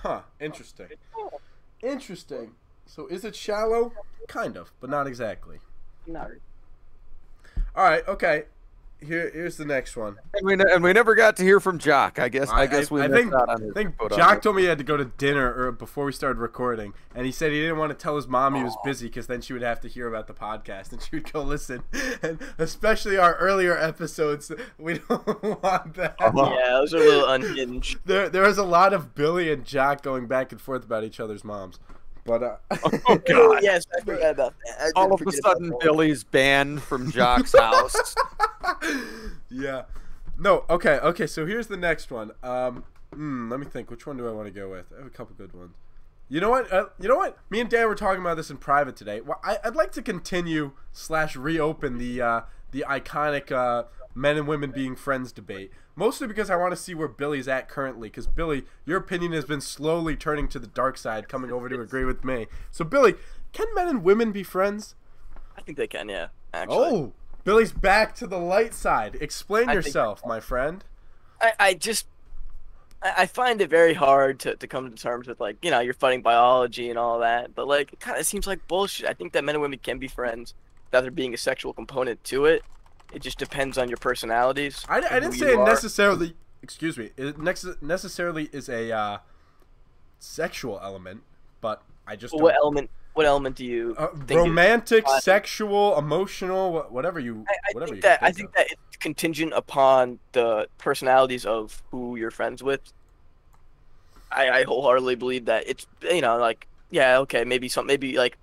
Huh. Interesting. Interesting. So is it shallow? Kind of, but not exactly. No. All right. Okay. Here's the next one. And we never got to hear from Jock. I guess we I missed think, out on his I think input on Jock it. told me he had to go to dinner before we started recording, and he said he didn't want to tell his mom he was busy because then she would have to hear about the podcast and she would go listen. And especially our earlier episodes, we don't want that. Yeah, those are a little unhinged. There was a lot of Billy and Jock going back and forth about each other's moms. But Oh God! Yes, I forgot about that. I did All of a forget about sudden, that. Billy's banned from Jock's house. yeah. No, okay, so here's the next one. Let me think. Which one do I want to go with? I have a couple good ones. You know what? Me and Dan were talking about this in private today. Well, I'd like to continue / reopen the iconic men and women being friends debate. Mostly because I want to see where Billy's at currently. Because Billy, your opinion has been slowly turning to the dark side, coming over to agree with me. So Billy, can men and women be friends? I think they can, yeah. Actually. Oh, Billy's back to the light side. Explain I think- yourself, my friend. I find it very hard to come to terms with, like, you're fighting biology and all that, but, like, it kind of seems like bullshit. I think that men and women can be friends without there being a sexual component to it. It just depends on your personalities. I and didn't who say you it are. necessarily. Excuse me. It necessarily is a sexual element, but I just But don't. what element do you think is- romantic, uh, sexual, emotional, whatever you. I whatever think you that can I think that it's contingent upon the personalities of who you're friends with. I wholeheartedly believe that it's like, yeah, okay, maybe like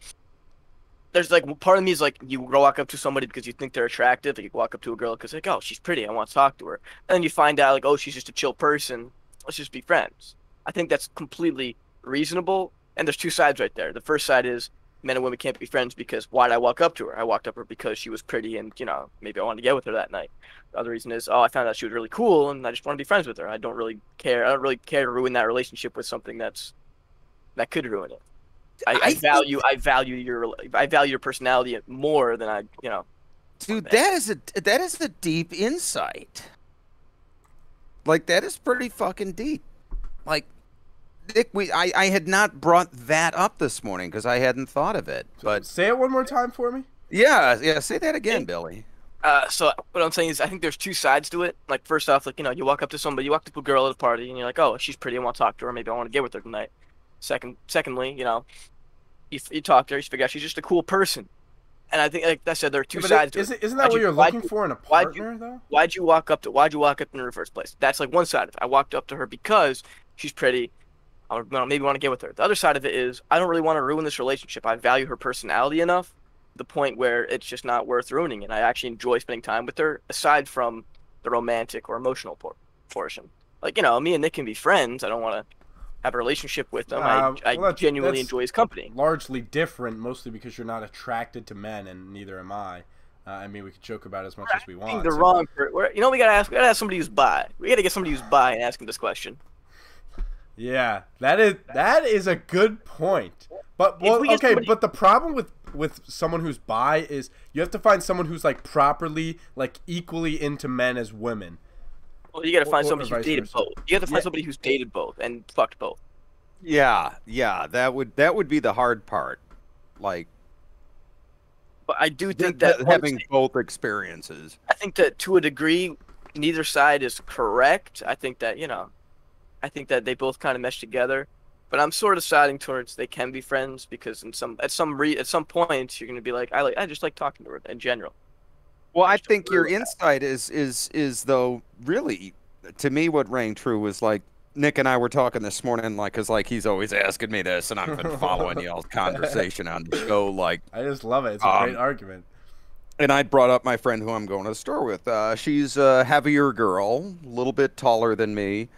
there's like part of me is like, you walk up to somebody because you think they're attractive, like you walk up to a girl because like, oh, she's pretty, I want to talk to her, and then you find out like, oh, she's just a chill person, let's just be friends. I think that's completely reasonable, and there's two sides right there. The first side is men and women can't be friends because why did I walk up to her? I walked up to her because she was pretty and maybe I wanted to get with her that night. The other reason is, I found out she was really cool and I just want to be friends with her. I don't really care to ruin that relationship with something that could ruin it. I value your personality more than Dude, that is a deep insight. Like, that is pretty fucking deep. Like, Nick, I had not brought that up this morning because I hadn't thought of it. But Say it one more time for me. yeah, say that again, Billy. So what I'm saying is, I think there's two sides to it. Like, first off, like, you walk up to somebody, you walk up to a girl at a party, and you're like, oh, she's pretty, I want to talk to her. Maybe I want to get with her tonight. Secondly, you talk to her, you figure out she's just a cool person. And I think, like I said, there are two sides to it. Isn't that what you're looking for in a partner, though? Why'd you walk up to her in the first place? That's like one side of it. I walked up to her because she's pretty. I maybe want to get with her. The other side of it is, I don't really want to ruin this relationship. I value her personality enough to the point where it's just not worth ruining it. I actually enjoy spending time with her, aside from the romantic or emotional portion. Like, me and Nick can be friends. I don't want to have a relationship with him. I genuinely enjoy his company. Largely different, mostly because you're not attracted to men, and neither am I. I mean, we could joke about it as much as we want. We gotta ask somebody who's bi. We gotta get somebody who's bi and ask him this question. Yeah, that is a good point. But but the problem with someone who's bi is you have to find someone who's like properly, like equally into men as women. Well, you gotta find somebody who's dated both. You have to find somebody who's dated both and fucked both. Yeah, that would be the hard part. Like, but I do think that having both experiences. I think that to a degree, neither side is correct. I think that they both kind of mesh together. But I'm sort of siding towards they can be friends because at some point you're gonna be like, I just like talking to her in general. Well, I think your insight is though really, to me, what rang true was like Nick and I were talking this morning, like, cause like he's always asking me this, and I've been following y'all's conversation on the show. Like, I just love it. It's a great argument. And I brought up my friend who I'm going to the store with. She's a heavier girl, a little bit taller than me.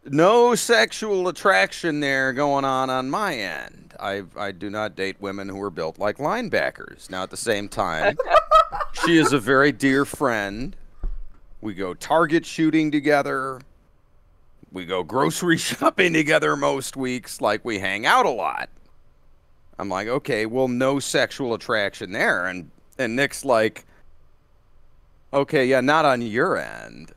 No sexual attraction there going on my end. I do not date women who are built like linebackers. Now, at the same time, she is a very dear friend. We go target shooting together. We go grocery shopping together most weeks. Like, we hang out a lot. I'm like, okay, well, no sexual attraction there. And Nick's like, okay, yeah, not on your end.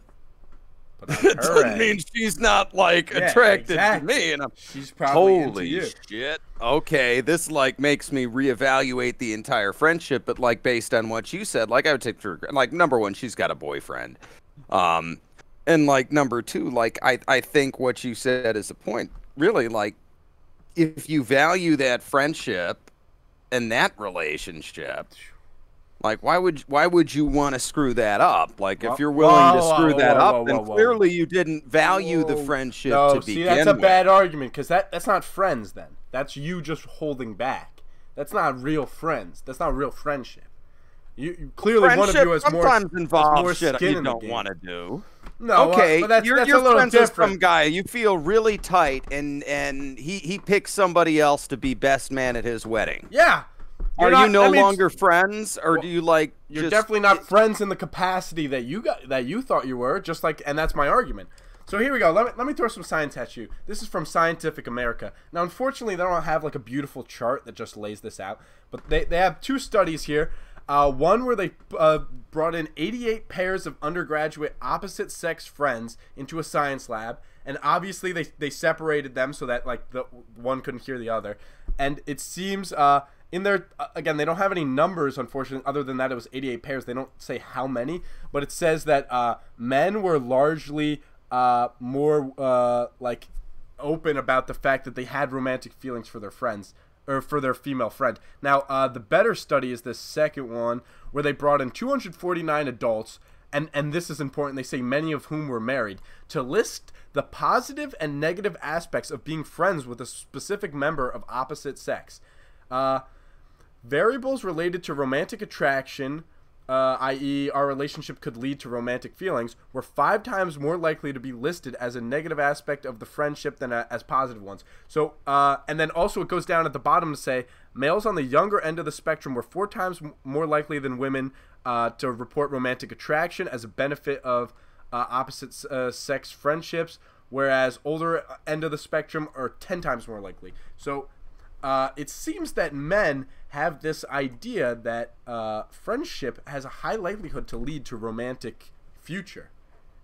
It doesn't mean she's not like attracted to me, and she's probably into you. Holy shit! Okay, this like makes me reevaluate the entire friendship. But like based on what you said, like I would take her like number one, she's got a boyfriend, and like number two, like I think what you said is the point. Really, like if you value that friendship and that relationship. Like, why would you want to screw that up? Like, if you're willing to screw that up, then clearly you didn't value the friendship to begin with. See, that's a bad argument, because that's not friends then. That's you just holding back. That's not real friends. That's not real friendship. You clearly one of you has more sometimes involves more shit skin you in the don't game. want to do. No, okay, but that's you're a little friends different. with some guy. You feel really tight, and he picks somebody else to be best man at his wedding. Yeah. Are you no longer friends, or do you like? You're definitely not friends in the capacity that you thought you were. Just like, and that's my argument. So here we go. Let me throw some science at you. This is from Scientific America. Now, unfortunately, they don't have like a beautiful chart that just lays this out, but they have two studies here. One where they brought in 88 pairs of undergraduate opposite-sex friends into a science lab, and obviously they separated them so that like the one couldn't hear the other. And it seems in there again, they don't have any numbers, unfortunately, other than that it was 88 pairs. They don't say how many, but it says that men were largely more like open about the fact that they had romantic feelings for their friends, or for their female friend. Now, the better study is this second one, where they brought in 249 adults, and this is important, they say many of whom were married, to list the positive and negative aspects of being friends with a specific member of opposite sex. Variables related to romantic attraction, i.e. our relationship could lead to romantic feelings, were 5 times more likely to be listed as a negative aspect of the friendship than as positive ones. So, and then also it goes down at the bottom to say, males on the younger end of the spectrum were 4 times more likely than women to report romantic attraction as a benefit of opposite sex friendships, whereas older end of the spectrum are 10 times more likely. So, it seems that men have this idea that friendship has a high likelihood to lead to romantic future,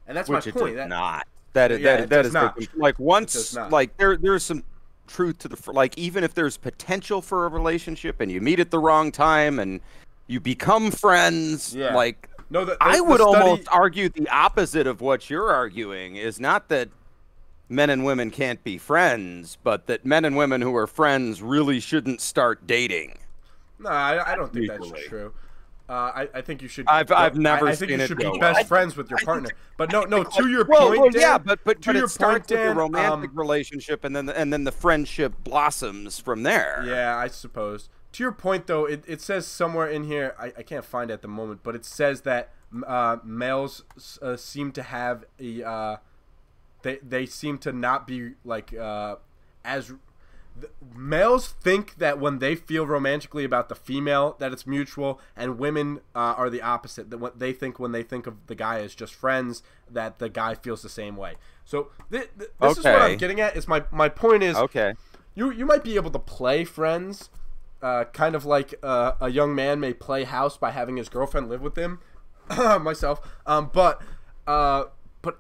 and that's Which my point. It does not. That Yeah, it that does is not. like does once not. like there's some truth to the like even if there's potential for a relationship and you meet at the wrong time and you become friends, Yeah. like No, I would study, almost argue the opposite of what you're arguing is not that men and women can't be friends, but that men and women who are friends really shouldn't start dating. No, I don't think that's Usually. true. I think you should. I've never I think seen you it should be go best well. friends with your partner. But no, to your Well, point, Dan. yeah, but to your it starts point, Dan, with a romantic relationship, and then the friendship blossoms from there. Yeah, I suppose. To your point, though, it says somewhere in here, I can't find it at the moment, but it says that males seem to have a they seem to not be like as males think that when they feel romantically about the female that it's mutual, and women are the opposite, that what they think when they think of the guy as just friends, that the guy feels the same way. So this is what I'm getting at. Is my point is, okay, you might be able to play friends, kind of like a young man may play house by having his girlfriend live with him, myself, but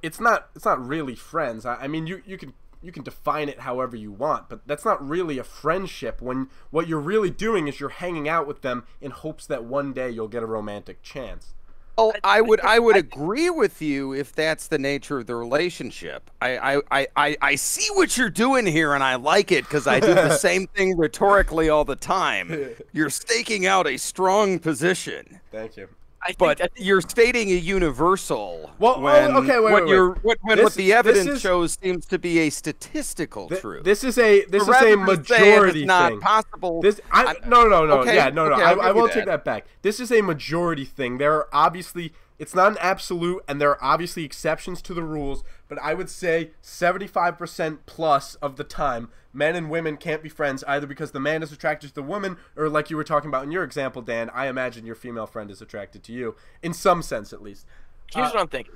it's not really friends. I mean, you can define it however you want, but that's not really a friendship when what you're really doing is you're hanging out with them in hopes that one day you'll get a romantic chance. Oh, I would agree with you if that's the nature of the relationship. I see what you're doing here, and I like it because I do the same thing rhetorically all the time. You're staking out a strong position. Thank you. I But think you're stating a universal. Well, when okay, wait. what the evidence shows seems to be a statistical truth. This is a majority thing. Not possible. No. Okay, Yeah, no. okay, I will take that back. This is a majority thing. There are obviously, it's not an absolute, and there are obviously exceptions to the rules. But I would say 75% plus of the time, men and women can't be friends either because the man is attracted to the woman, or like you were talking about in your example, Dan, I imagine your female friend is attracted to you, in some sense at least. here's what I'm thinking.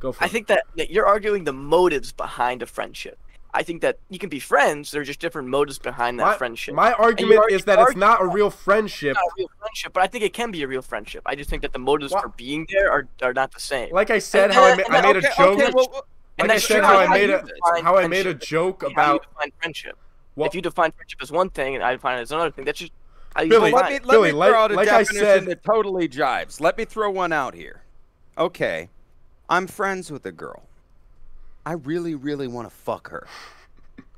Go for it. I think that you're arguing the motives behind a friendship. I think that you can be friends. There are just different motives behind that friendship. My argument is that it's not a real friendship. It's not a real friendship, but I think it can be a real friendship. I just think that the motives for being there are not the same. Like I said, how I made a joke. And Like I said, how I made a joke how about you define friendship. Well, if you define friendship as one thing and I define it as another thing, that's just how you Billy, define it. Let me Billy, throw out a like I definition said- that totally jives. Let me throw one out here. Okay, I'm friends with a girl. I really, really want to fuck her.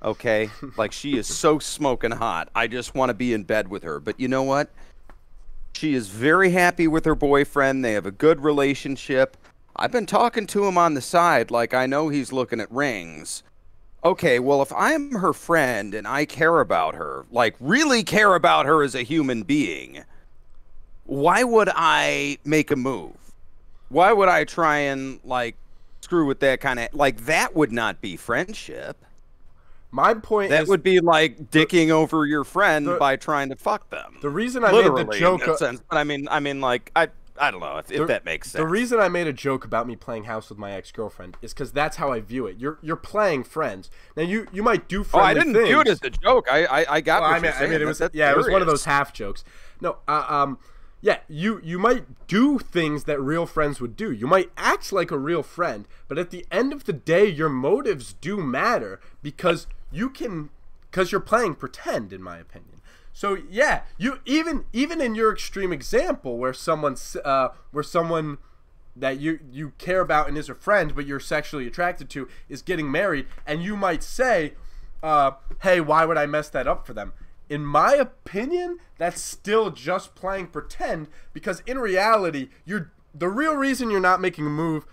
Okay, like she is so smoking hot. I just want to be in bed with her. But you know what? She is very happy with her boyfriend. They have a good relationship. I've been talking to him on the side, like I know he's looking at rings. Okay, well, if I'm her friend and I care about her, like really care about her as a human being, why would I make a move? Why would I try and, like, screw with that kind of, like, that would not be friendship. my point That is would be like dicking over your friend by trying to fuck them. the reason I Literally, made the joke. in that sense. But I mean, like, I don't know if that makes sense. The reason I made a joke about me playing house with my ex-girlfriend is because that's how I view it. You're playing friends. Now you might do friendly I didn't things. view it as a joke. I got Well, what you're saying. it was That's it was one of serious. those half jokes. No, yeah, you might do things that real friends would do. You might act like a real friend, but at the end of the day, your motives do matter because you're playing pretend, in my opinion. So yeah, you even in your extreme example where someone that you care about and is a friend, but you're sexually attracted to is getting married, and you might say, "Hey, why would I mess that up for them?" In my opinion, that's still just playing pretend because in reality, the real reason you're not making a move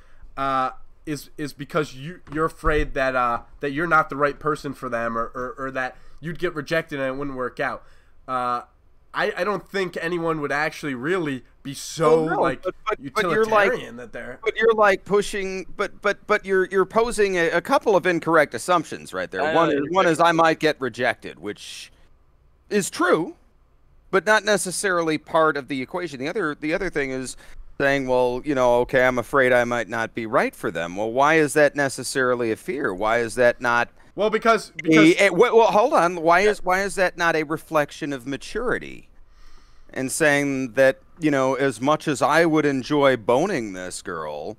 is because you're afraid that you're not the right person for them or that you'd get rejected and it wouldn't work out. I don't think anyone would actually really be so utilitarian that they're. But you're like pushing. But you're posing a couple of incorrect assumptions right there. One is I might get rejected, which is true, but not necessarily part of the equation. The other thing is saying, well, okay, I'm afraid I might not be right for them. Well, why is that necessarily a fear? Why is that not? Well, because well, hold on. Why is that not a reflection of maturity? And saying that, as much as I would enjoy boning this girl,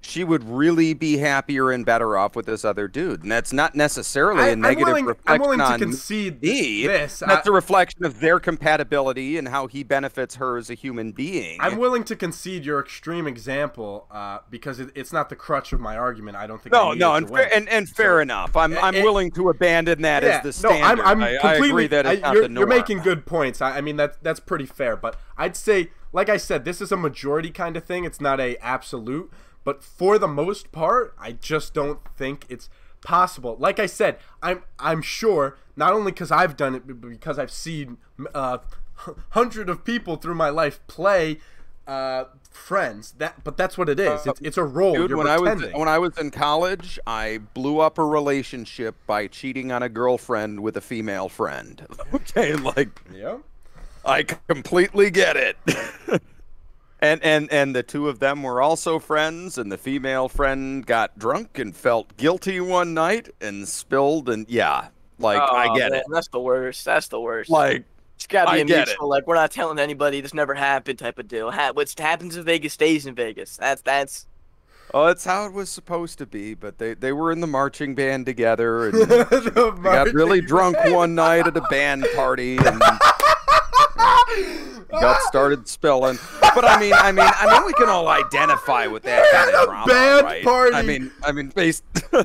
she would really be happier and better off with this other dude. And that's not necessarily a negative reflection I'm willing to on concede me. this. That's a reflection of their compatibility and how he benefits her as a human being. I'm willing to concede your extreme example because it's not the crutch of my argument. I don't think. And fair enough. I'm willing to abandon that as the standard. I'm completely. I agree that it's not the norm. You're making good points. I mean that's pretty fair. But I'd say, like I said, this is a majority kind of thing. It's not a absolute. But for the most part, I just don't think it's possible. Like I said, I'm sure, not only because I've done it, but because I've seen hundreds of people through my life play Friends. But that's what it is. It's a role. Dude, You're when pretending. I was in college, I blew up a relationship by cheating on a girlfriend with a female friend. Okay, yeah, I completely get it. And the two of them were also friends, and the female friend got drunk and felt guilty one night and spilled, and I get it. That's the worst. That's the worst. It's gotta be a mutual, we're not telling anybody, this never happened type of deal. What happens in Vegas stays in Vegas. That's. Oh, that's how it was supposed to be, but they were in the marching band together, and they got really drunk one night at a band party, and got started spilling. But I mean, we can all identify with that kind of drama, band right? party. I mean, based. Oh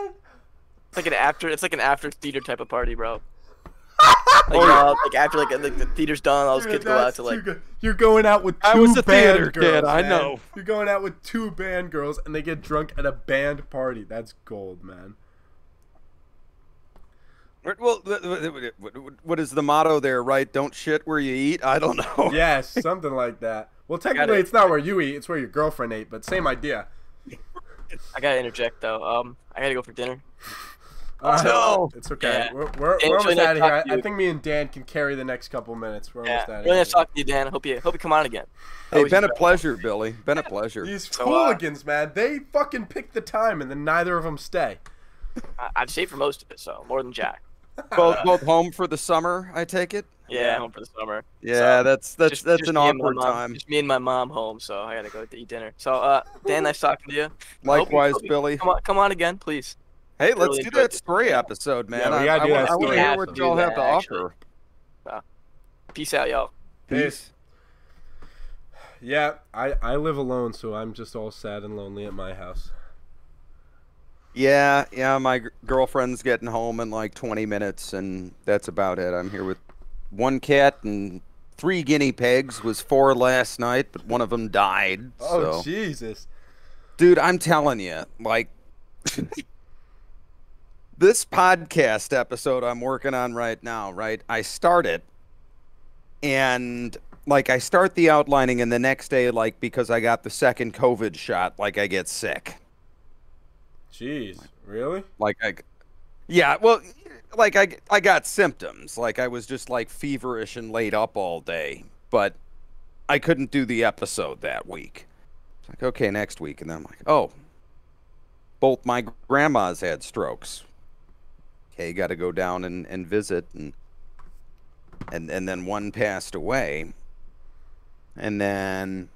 man. It's like an after theater type of party, bro. After the theater's done, all those kids go out to You're going out with two I was a theater band girls, kid, I man. know. You're going out with two band girls and they get drunk at a band party. That's gold, man. Well, what is the motto there, right? Don't shit where you eat? I don't know. Yes, something like that. Well, technically it's not where you eat, it's where your girlfriend ate, but same idea. I gotta interject though. I gotta go for dinner. No. It's okay. Yeah. We're almost out of here. I think me and Dan can carry the next couple minutes. We're almost out of really here. nice talking to you, Dan. I hope you come on again. Hey, been a pleasure, Billy. Been a pleasure. These hooligans, man, they fucking pick the time and then neither of them stay. I've stayed for most of it, so more than Jack. Both home for the summer, I take it? Yeah, home for the summer. Yeah, so, that's just an awkward time. Just me and my mom home, so I gotta go to eat dinner. So, Dan, nice talking to you. Likewise, Billy. Come on again, please. Hey, let's do that story episode, man. Yeah, we gotta do that I want to hear what y'all have to offer. Peace out, y'all. Peace. Yeah, I live alone, so I'm just all sad and lonely at my house. Yeah, my girlfriend's getting home in like 20 minutes, and that's about it. I'm here with one cat and 3 guinea pigs. Was 4 last night, but one of them died. Oh, Jesus. Dude, I'm telling you, this podcast episode I'm working on right now, right? I start it, and I start the outlining, and the next day, because I got the second COVID shot, I get sick. Jeez, really? Yeah, well, I got symptoms. I was just feverish and laid up all day, but I couldn't do the episode that week. It's okay, next week, and then I'm oh, both my grandmas had strokes. Okay, got to go down and visit, and then one passed away, and then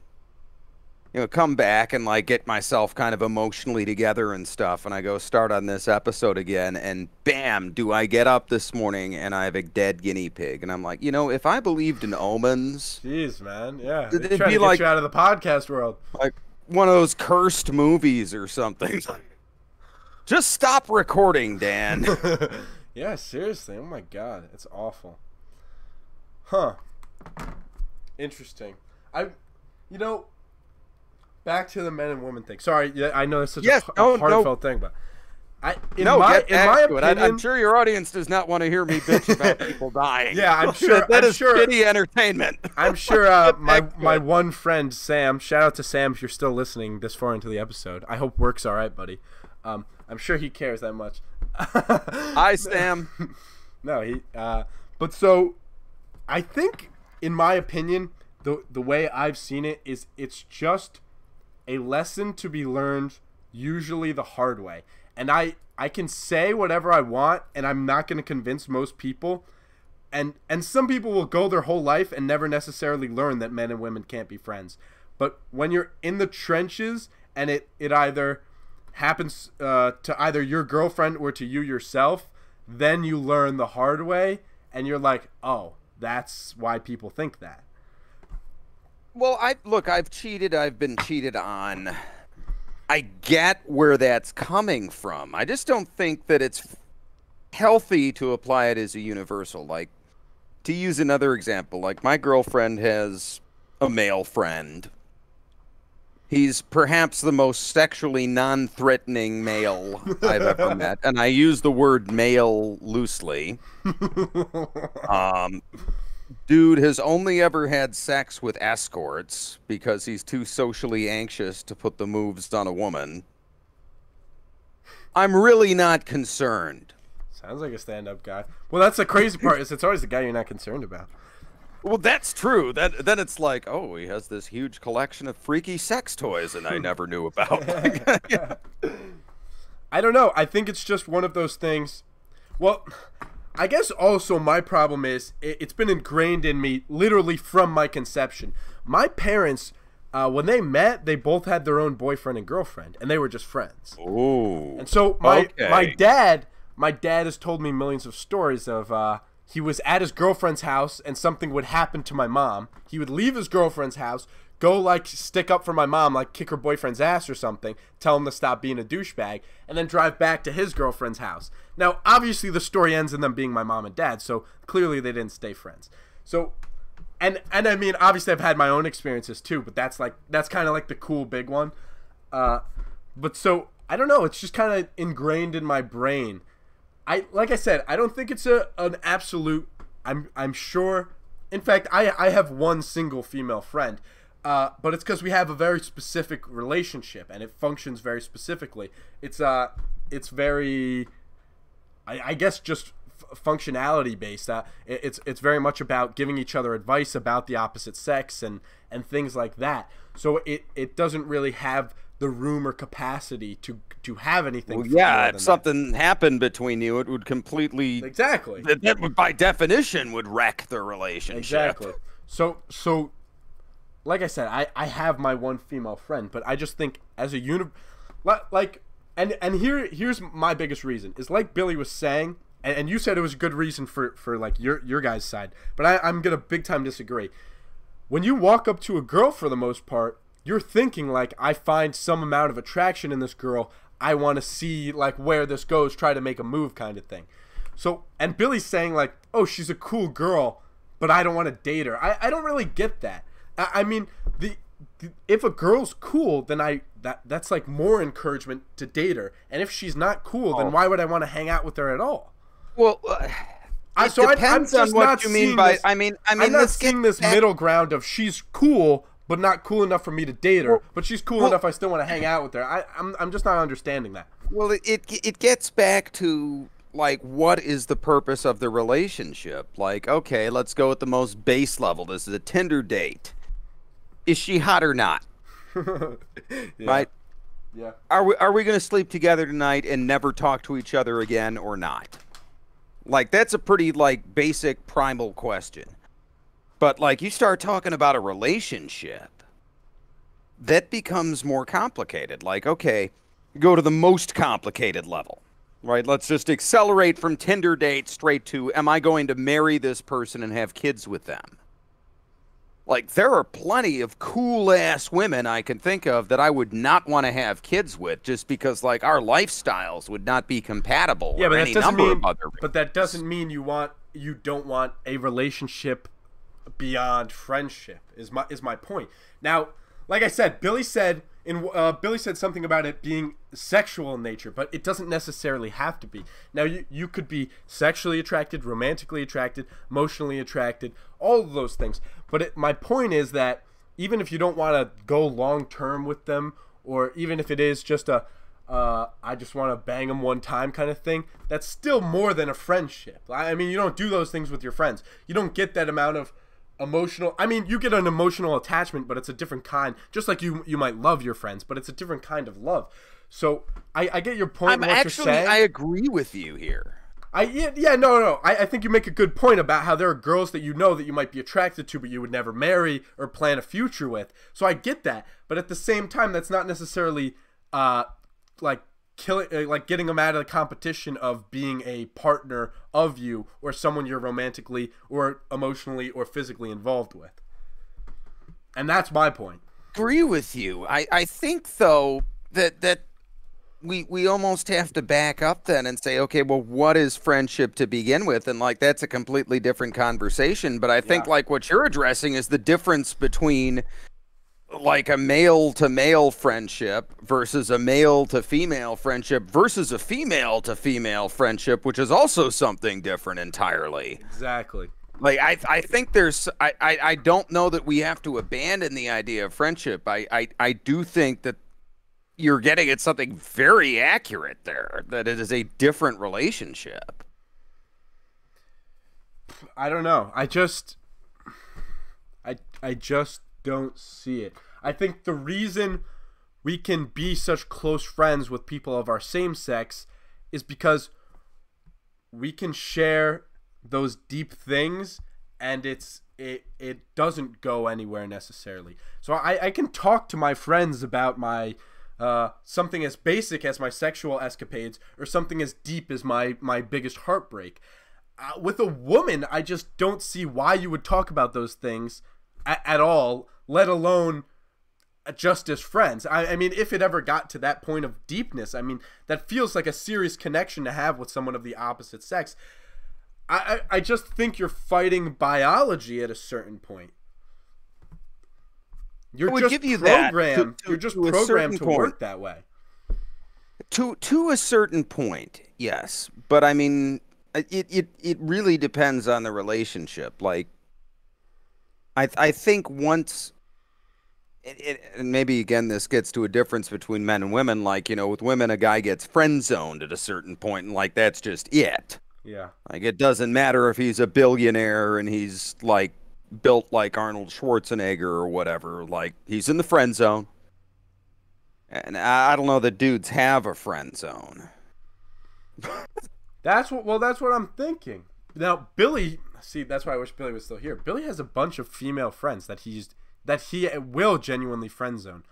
come back and get myself kind of emotionally together and stuff, and I go start on this episode again, and bam, do I get up this morning and I have a dead guinea pig, and I'm if I believed in omens, jeez, man, yeah, it'd trying be to get you out of the podcast world, one of those cursed movies or something. Just stop recording, Dan. Yeah, seriously. Oh my God, it's awful. Huh. Interesting. Back to the men and women thing. Sorry, yeah, I know it's such a heartfelt thing, but in my opinion, I'm sure your audience does not want to hear me bitch about people dying. Yeah, I'm sure that is shitty entertainment. I'm sure my one friend Sam. Shout out to Sam if you're still listening this far into the episode. I hope work's all right, buddy. I'm sure he cares that much. Hi, Sam. No, but so I think, in my opinion, the way I've seen it is it's just a lesson to be learned, usually the hard way. And I can say whatever I want, and I'm not going to convince most people. And some people will go their whole life and never necessarily learn that men and women can't be friends. But when you're in the trenches and it either happens to either your girlfriend or to you yourself, then you learn the hard way, and you're like, oh, that's why people think that. Well, I've cheated. I've been cheated on. I get where that's coming from. I just don't think that it's healthy to apply it as a universal. Like, to use another example, like my girlfriend has a male friend. He's perhaps the most sexually non-threatening male I've ever met, and I use the word male loosely. Dude has only ever had sex with escorts because he's too socially anxious to put the moves on a woman. I'm really not concerned. Sounds like a stand-up guy. Well, that's the crazy part, is it's always the guy you're not concerned about. Well, that's true. Then it's like, oh, he has this huge collection of freaky sex toys and I never knew about. I don't know. I think it's just one of those things. Well, I guess also my problem is it's been ingrained in me literally from my conception. My parents, when they met, they both had their own boyfriend and girlfriend, and they were just friends. Ooh. And so my dad has told me millions of stories of he was at his girlfriend's house and something would happen to my mom. He would leave his girlfriend's house, go like stick up for my mom, like kick her boyfriend's ass or something, tell him to stop being a douchebag, and then drive back to his girlfriend's house. Now, obviously the story ends in them being my mom and dad, so clearly they didn't stay friends. So, and I mean, obviously I've had my own experiences too, but that's kind of like the cool big one. But so, I don't know, it's just kind of ingrained in my brain. Like I said, I don't think it's an absolute. I'm sure. In fact, I have one single female friend, but it's because we have a very specific relationship and it functions very specifically. It's very, I guess, just functionality based. It's very much about giving each other advice about the opposite sex and things like that. So it doesn't really have the room or capacity to have anything. Well, yeah, if something happened between you, it would completely exactly that would, by definition, would wreck the relationship. Exactly. So like I said, I have my one female friend, but I just think as a and here's my biggest reason is like Billy was saying, and you said it was a good reason for like your guys' side, but I'm gonna big time disagree. When you walk up to a girl, for the most part, you're thinking like, I find some amount of attraction in this girl. I want to see like where this goes, try to make a move kind of thing. So, and Billy's saying like, oh, she's a cool girl, but I don't want to date her. I don't really get that. I mean, if a girl's cool, then that's like more encouragement to date her. And if she's not cool, then why would I want to hang out with her at all? Well, it depends on what you mean by. I mean, I'm not seeing this middle ground of she's cool, but not cool enough for me to date her. But she's cool enough I still want to hang out with her. I'm just not understanding that. Well, it gets back to like, what is the purpose of the relationship? Like, okay, let's go at the most base level. This is a Tinder date. Is she hot or not? Yeah. Right? Yeah. Are we going to sleep together tonight and never talk to each other again or not? Like, that's a pretty like basic primal question. But like, you start talking about a relationship, that becomes more complicated. Like, okay, go to the most complicated level, right? Let's just accelerate from Tinder date straight to, am I going to marry this person and have kids with them? Like, there are plenty of cool-ass women I can think of that I would not want to have kids with just because, like, our lifestyles would not be compatible. Yeah, but that doesn't mean, but that doesn't mean you don't want a relationship beyond friendship. Is my point. Now, like I said, Billy said something about it being sexual in nature, but it doesn't necessarily have to be. Now, you could be sexually attracted, romantically attracted, emotionally attracted, all of those things. But my point is that even if you don't want to go long term with them, or even if it is just I just want to bang them one time kind of thing, that's still more than a friendship. I mean, you don't do those things with your friends. You don't get that amount of emotional. I mean, you get an emotional attachment, but it's a different kind. Just like you might love your friends, but it's a different kind of love. So I get your point. I agree with you here. I think you make a good point about how there are girls that you know that you might be attracted to, but you would never marry or plan a future with. So I get that, but at the same time, that's not necessarily like getting them out of the competition of being a partner of you or someone you're romantically or emotionally or physically involved with. And that's my point. Agree with you. I think though that we almost have to back up then and say, okay, well, what is friendship to begin with? And like that's a completely different conversation. But I think like what you're addressing is the difference between like a male to male friendship versus a male to female friendship versus a female to female friendship, which is also something different entirely. Exactly. Like I think there's I don't know that we have to abandon the idea of friendship. I do think that you're getting at something very accurate there, that it is a different relationship. I don't know. I just don't see it. I think the reason we can be such close friends with people of our same sex is because we can share those deep things, and it doesn't go anywhere necessarily. So I can talk to my friends about my something as basic as my sexual escapades or something as deep as my biggest heartbreak. With a woman, I just don't see why you would talk about those things at all, let alone just as friends. I mean, if it ever got to that point of deepness, I mean, that feels like a serious connection to have with someone of the opposite sex. I just think you're fighting biology at a certain point. You're just programmed. You're just programmed to work that way. To a certain point, yes. But I mean, it really depends on the relationship. Like, I think once, and maybe again this gets to a difference between men and women. Like, you know, with women, a guy gets friend zoned at a certain point, and like that's just it. Yeah. Like it doesn't matter if he's a billionaire and he's like built like Arnold Schwarzenegger or whatever. Like he's in the friend zone. And I don't know that dudes have a friend zone. That's what I'm thinking. Now, Billy, see, that's why I wish Billy was still here. Billy has a bunch of female friends that he will genuinely friend zone.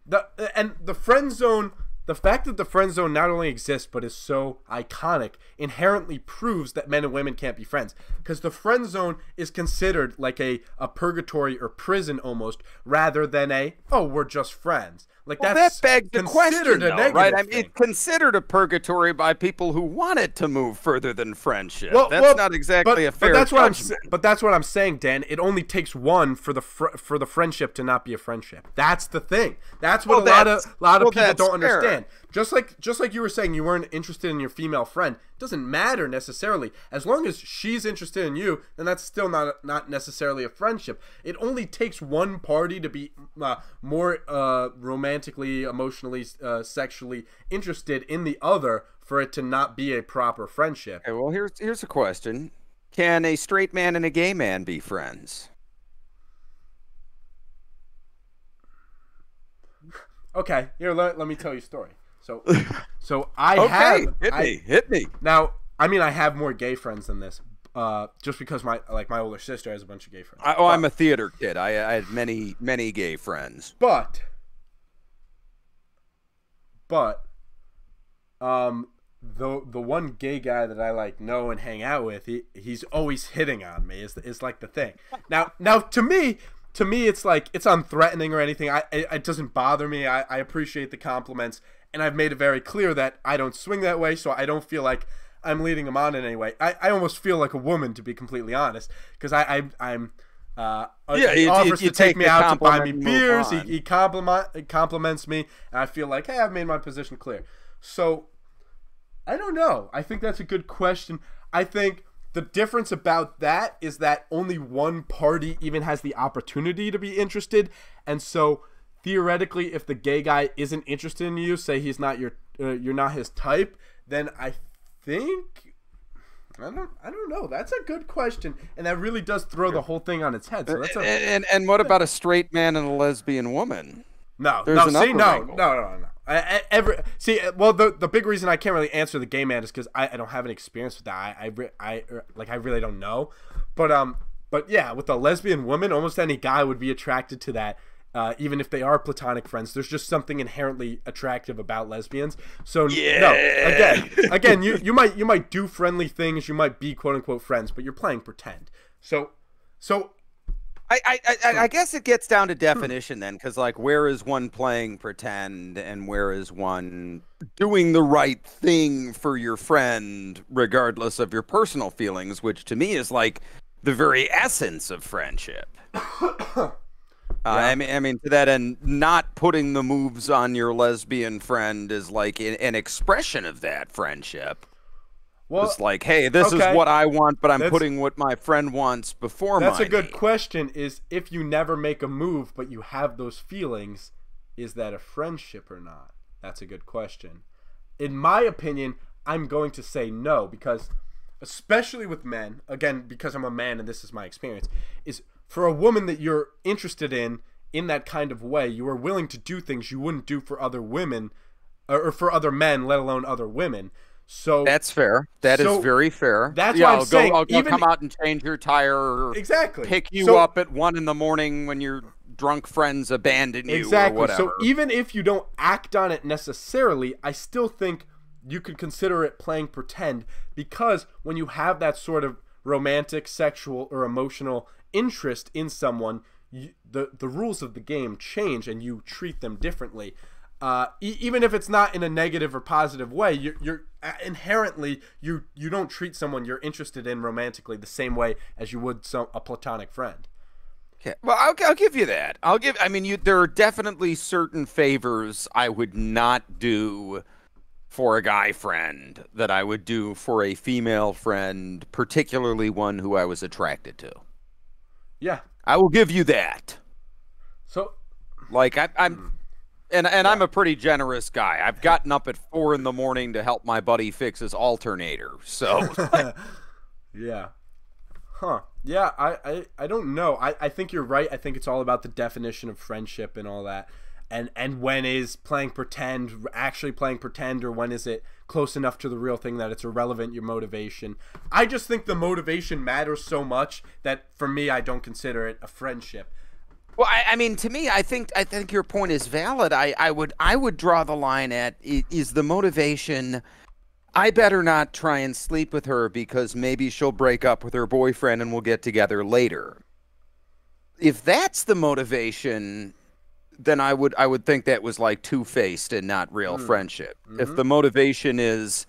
The friend zone, the fact that the friend zone not only exists but is so iconic inherently proves that men and women can't be friends, because the friend zone is considered like a purgatory or prison almost, rather than we're just friends. Like that begs the question, though, right? I mean, thing. it's considered a purgatory by people who want it to move further than friendship. Well, that's not exactly a fair judgment. But that's what I'm saying, Dan. It only takes one for the friendship to not be a friendship. That's the thing. That's what a lot of people don't understand. Just like you were saying, you weren't interested in your female friend. It doesn't matter necessarily. As long as she's interested in you, then that's still not necessarily a friendship. It only takes one party to be more romantically, emotionally, sexually interested in the other for it to not be a proper friendship. Okay, well, here's a question: can a straight man and a gay man be friends? Okay, here, let me tell you a story. So I hit me. Now, I mean, I have more gay friends than this, just because my older sister has a bunch of gay friends. I'm a theater kid. I had many gay friends. But the one gay guy that I know and hang out with, he's always hitting on me. Is like the thing. Now to me, it's like it's unthreatening or anything. It doesn't bother me. I appreciate the compliments, and I've made it very clear that I don't swing that way, so I don't feel like I'm leading him on in any way. I almost feel like a woman, to be completely honest, because he offers to take me out to buy me beers. He compliments me, and I feel like, hey, I've made my position clear. So I don't know. I think that's a good question. I think the difference about that is that only one party even has the opportunity to be interested, and so theoretically, if the gay guy isn't interested in you, say he's not you're not his type, then I think I don't know. That's a good question, and that really does throw the whole thing on its head. So that's and what about a straight man and a lesbian woman? No. The big reason I can't really answer the gay man is because I don't have an experience with that. I really don't know. But yeah, with a lesbian woman, almost any guy would be attracted to that. Even if they are platonic friends, there's just something inherently attractive about lesbians. So no, again, you might do friendly things, you might be quote unquote friends, but you're playing pretend. So I guess it gets down to definition then, because like, where is one playing pretend and where is one doing the right thing for your friend, regardless of your personal feelings, which to me is like the very essence of friendship. I mean, to that end, not putting the moves on your lesbian friend is like an expression of that friendship. Well, it's like, hey, this is what I want, but I'm putting what my friend wants before mine. That's a good question, is if you never make a move, but you have those feelings, is that a friendship or not? That's a good question. In my opinion, I'm going to say no, because especially with men, again, because I'm a man and this is my experience, is for a woman that you're interested in that kind of way, you are willing to do things you wouldn't do for other women or for other men, let alone other women. So that's fair. That is very fair. That's why I'm saying, I'll come out and change your tire. Or pick you up at 1 a.m. when your drunk friends abandon you. Or whatever. So even if you don't act on it necessarily, I still think you could consider it playing pretend, because when you have that sort of romantic, sexual, or emotional interest in someone, the rules of the game change and you treat them differently. Even if it's not in a negative or positive way, you're inherently you don't treat someone you're interested in romantically the same way as you would a platonic friend. Okay. Well, I'll give you that. I mean, there are definitely certain favors I would not do for a guy friend that I would do for a female friend, particularly one who I was attracted to. Yeah, I will give you that. So, like, I'm a pretty generous guy. I've gotten up at 4 a.m. to help my buddy fix his alternator. So, yeah, yeah. I don't know. I think you're right. I think it's all about the definition of friendship and all that. And when is playing pretend actually playing pretend, or when is it close enough to the real thing that it's irrelevant, your motivation? I just think the motivation matters so much that for me, I don't consider it a friendship. Well, I mean, to me, I think your point is valid. I would draw the line at, is the motivation, I better not try and sleep with her because maybe she'll break up with her boyfriend and we'll get together later. If that's the motivation, then I would think that was like two-faced and not real friendship. If the motivation is,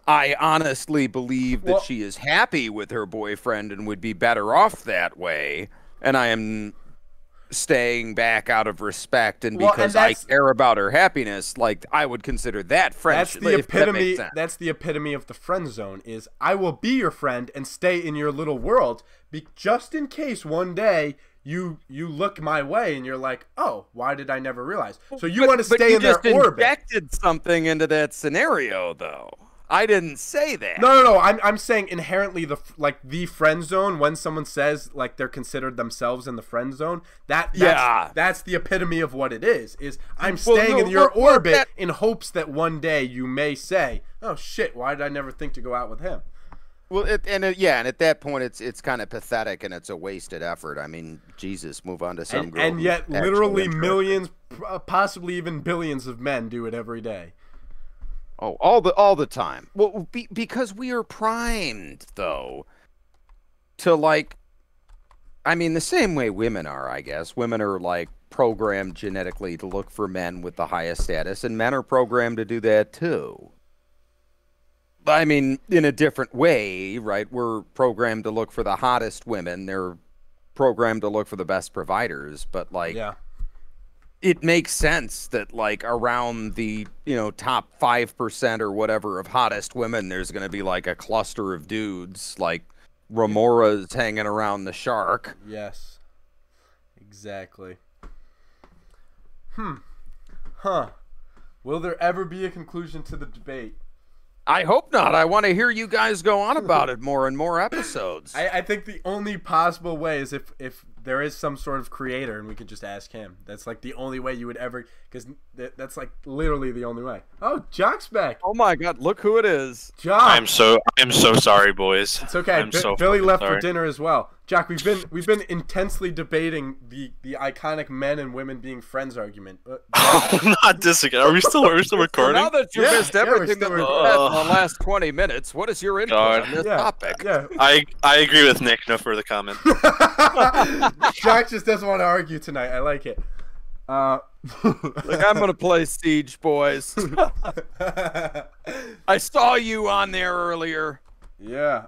I honestly believe that she is happy with her boyfriend and would be better off that way, and I am staying back out of respect and because I care about her happiness, like, I would consider that friendship. That's the epitome of the friend zone, is I will be your friend and stay in your little world just in case one day you look my way and you're like, oh, why did I never realize? So you want to stay in their orbit. You just injected something into that scenario, though. I didn't say that. No. I'm saying inherently the friend zone, when someone says like they're considered themselves in the friend zone, that's the epitome of what it is I'm staying in your orbit in hopes that one day you may say, oh shit, why did I never think to go out with him? Well, and at that point, it's kind of pathetic and it's a wasted effort. I mean, Jesus, move on to some girl. And yet, literally millions, possibly even billions of men do it every day. Oh, all the time. Well, because we are primed, though, to like, I mean, the same way women are, I guess. Women are like programmed genetically to look for men with the highest status, and men are programmed to do that too. I mean, in a different way, right? We're programmed to look for the hottest women. They're programmed to look for the best providers. But, like, it makes sense that, like, around the, top 5% or whatever of hottest women, there's going to be, like, a cluster of dudes, like Remora's hanging around the shark. Yes. Exactly. Will there ever be a conclusion to the debate? I hope not. I want to hear you guys go on about it more and more episodes. I think the only possible way is if there is some sort of creator, and we could just ask him. That's like the only way you would ever, because that's like literally the only way. Oh, Jock's back. Oh my God! Look who it is. Jock. I am so sorry, boys. It's okay. Billy left for dinner as well. Jock, we've been intensely debating the iconic men and women being friends argument. I'm not disagreeing. Are we still recording? Now that you missed everything that we're we've still had in the last 20 minutes, what is your input on this topic? Yeah. I agree with Nick. No further comment. Jock just doesn't want to argue tonight. I like it. Like, I'm gonna play Siege, boys. I saw you on there earlier. Yeah.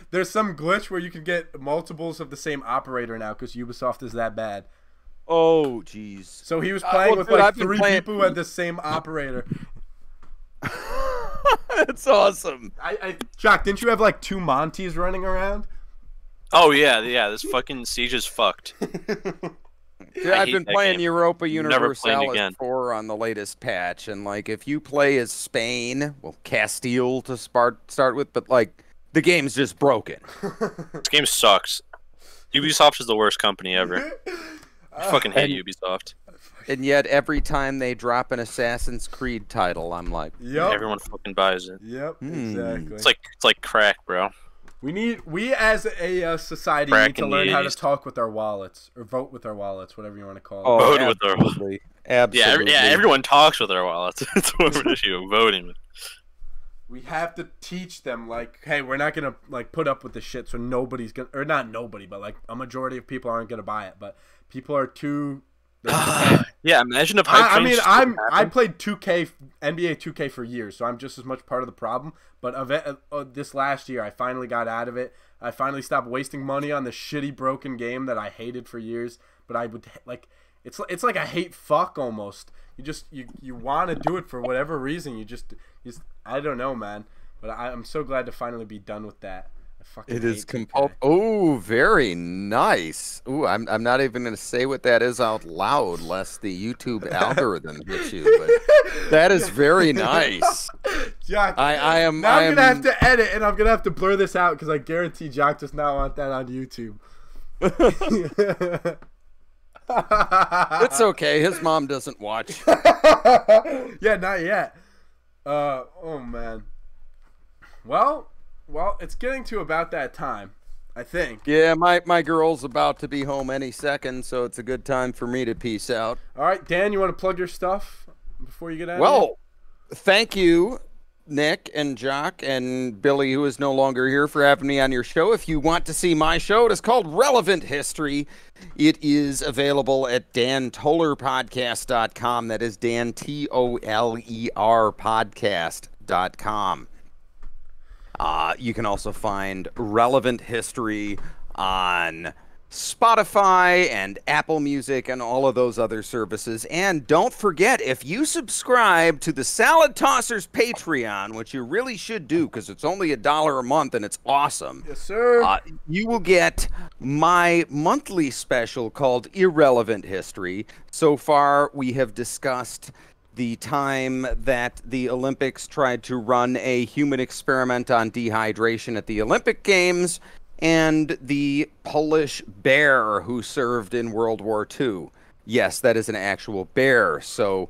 There's some glitch where you can get multiples of the same operator now because Ubisoft is that bad. Oh, jeez. So he was playing with like three people who had the same operator. That's awesome. Jock, didn't you have like 2 Monties running around? Oh yeah. This fucking Siege is fucked. Yeah, I've been playing game. Europa Never playing Universalis again. 4 on the latest patch, and like if you play as Spain, well, Castile to start with, but like the game's just broken. This game sucks. Ubisoft is the worst company ever. I fucking hate Ubisoft. And yet every time they drop an Assassin's Creed title, I'm like, Yep. Everyone fucking buys it. Yep. Exactly. It's like crack, bro. We as a society Crack need to in learn the how to 80s. talk with our wallets or vote with our wallets, whatever you want to call it. oh, Vote with our- absolutely. Absolutely. Yeah, everyone talks with their wallets. It's what we're issue voting with. We have to teach them, like, hey, we're not gonna like put up with this shit, so nobody's gonna, or not nobody, but like a majority of people aren't gonna buy it. But people are too. Yeah, imagine if hype I mean, trains I happened. played 2K, NBA 2K for years, so I'm just as much part of the problem. But this last year, I finally got out of it. I finally stopped wasting money on the shitty broken game that I hated for years. But I would like, it's like a hate fuck almost. You want to do it for whatever reason. You just I don't know, man. But I'm so glad to finally be done with that. I fucking It is hate 2K. Oh, very nice. Ooh, I'm not even going to say what that is out loud, lest the YouTube algorithm hits you. But that is very nice. Jock, I'm gonna have to edit, and I'm gonna have to blur this out because I guarantee Jock does not want that on YouTube. It's okay. His mom doesn't watch. Yeah, not yet. Oh man. Well, it's getting to about that time, I think. Yeah, my girl's about to be home any second, so it's a good time for me to peace out. All right, Dan, you want to plug your stuff before you get out? Well, thank you, Nick and Jock and Billy, who is no longer here, for having me on your show. If you want to see my show, it is called Relevant History. It is available at dantolerpodcast.com. That is Dan, Toler podcast.com. You can also find Relevant History on Spotify and Apple Music and all of those other services. And don't forget, if you subscribe to the Salad Tossers Patreon, which you really should do because it's only $1 a month and it's awesome. Yes, sir. You will get my monthly special called Irrelevant History. So far, we have discussed the time that the Olympics tried to run a human experiment on dehydration at the Olympic Games, and the Polish bear who served in World War II. Yes, that is an actual bear. So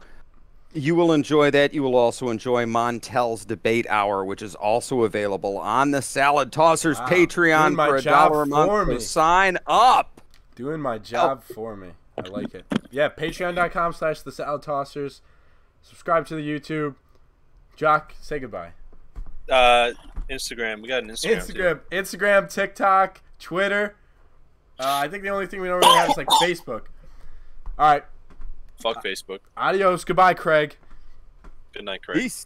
you will enjoy that. You will also enjoy Montel's Debate Hour, which is also available on the Salad Tossers Patreon for $1 a month. So sign up. Doing my job for me. I like it. Yeah, patreon.com/the Salad Tossers. Subscribe to the YouTube. Jock, say goodbye. Instagram. We got an Instagram. too. Instagram, TikTok, Twitter. I think the only thing we don't really have is like Facebook. All right. Fuck Facebook. Adios. Goodbye, Craig. Good night, Craig. Peace.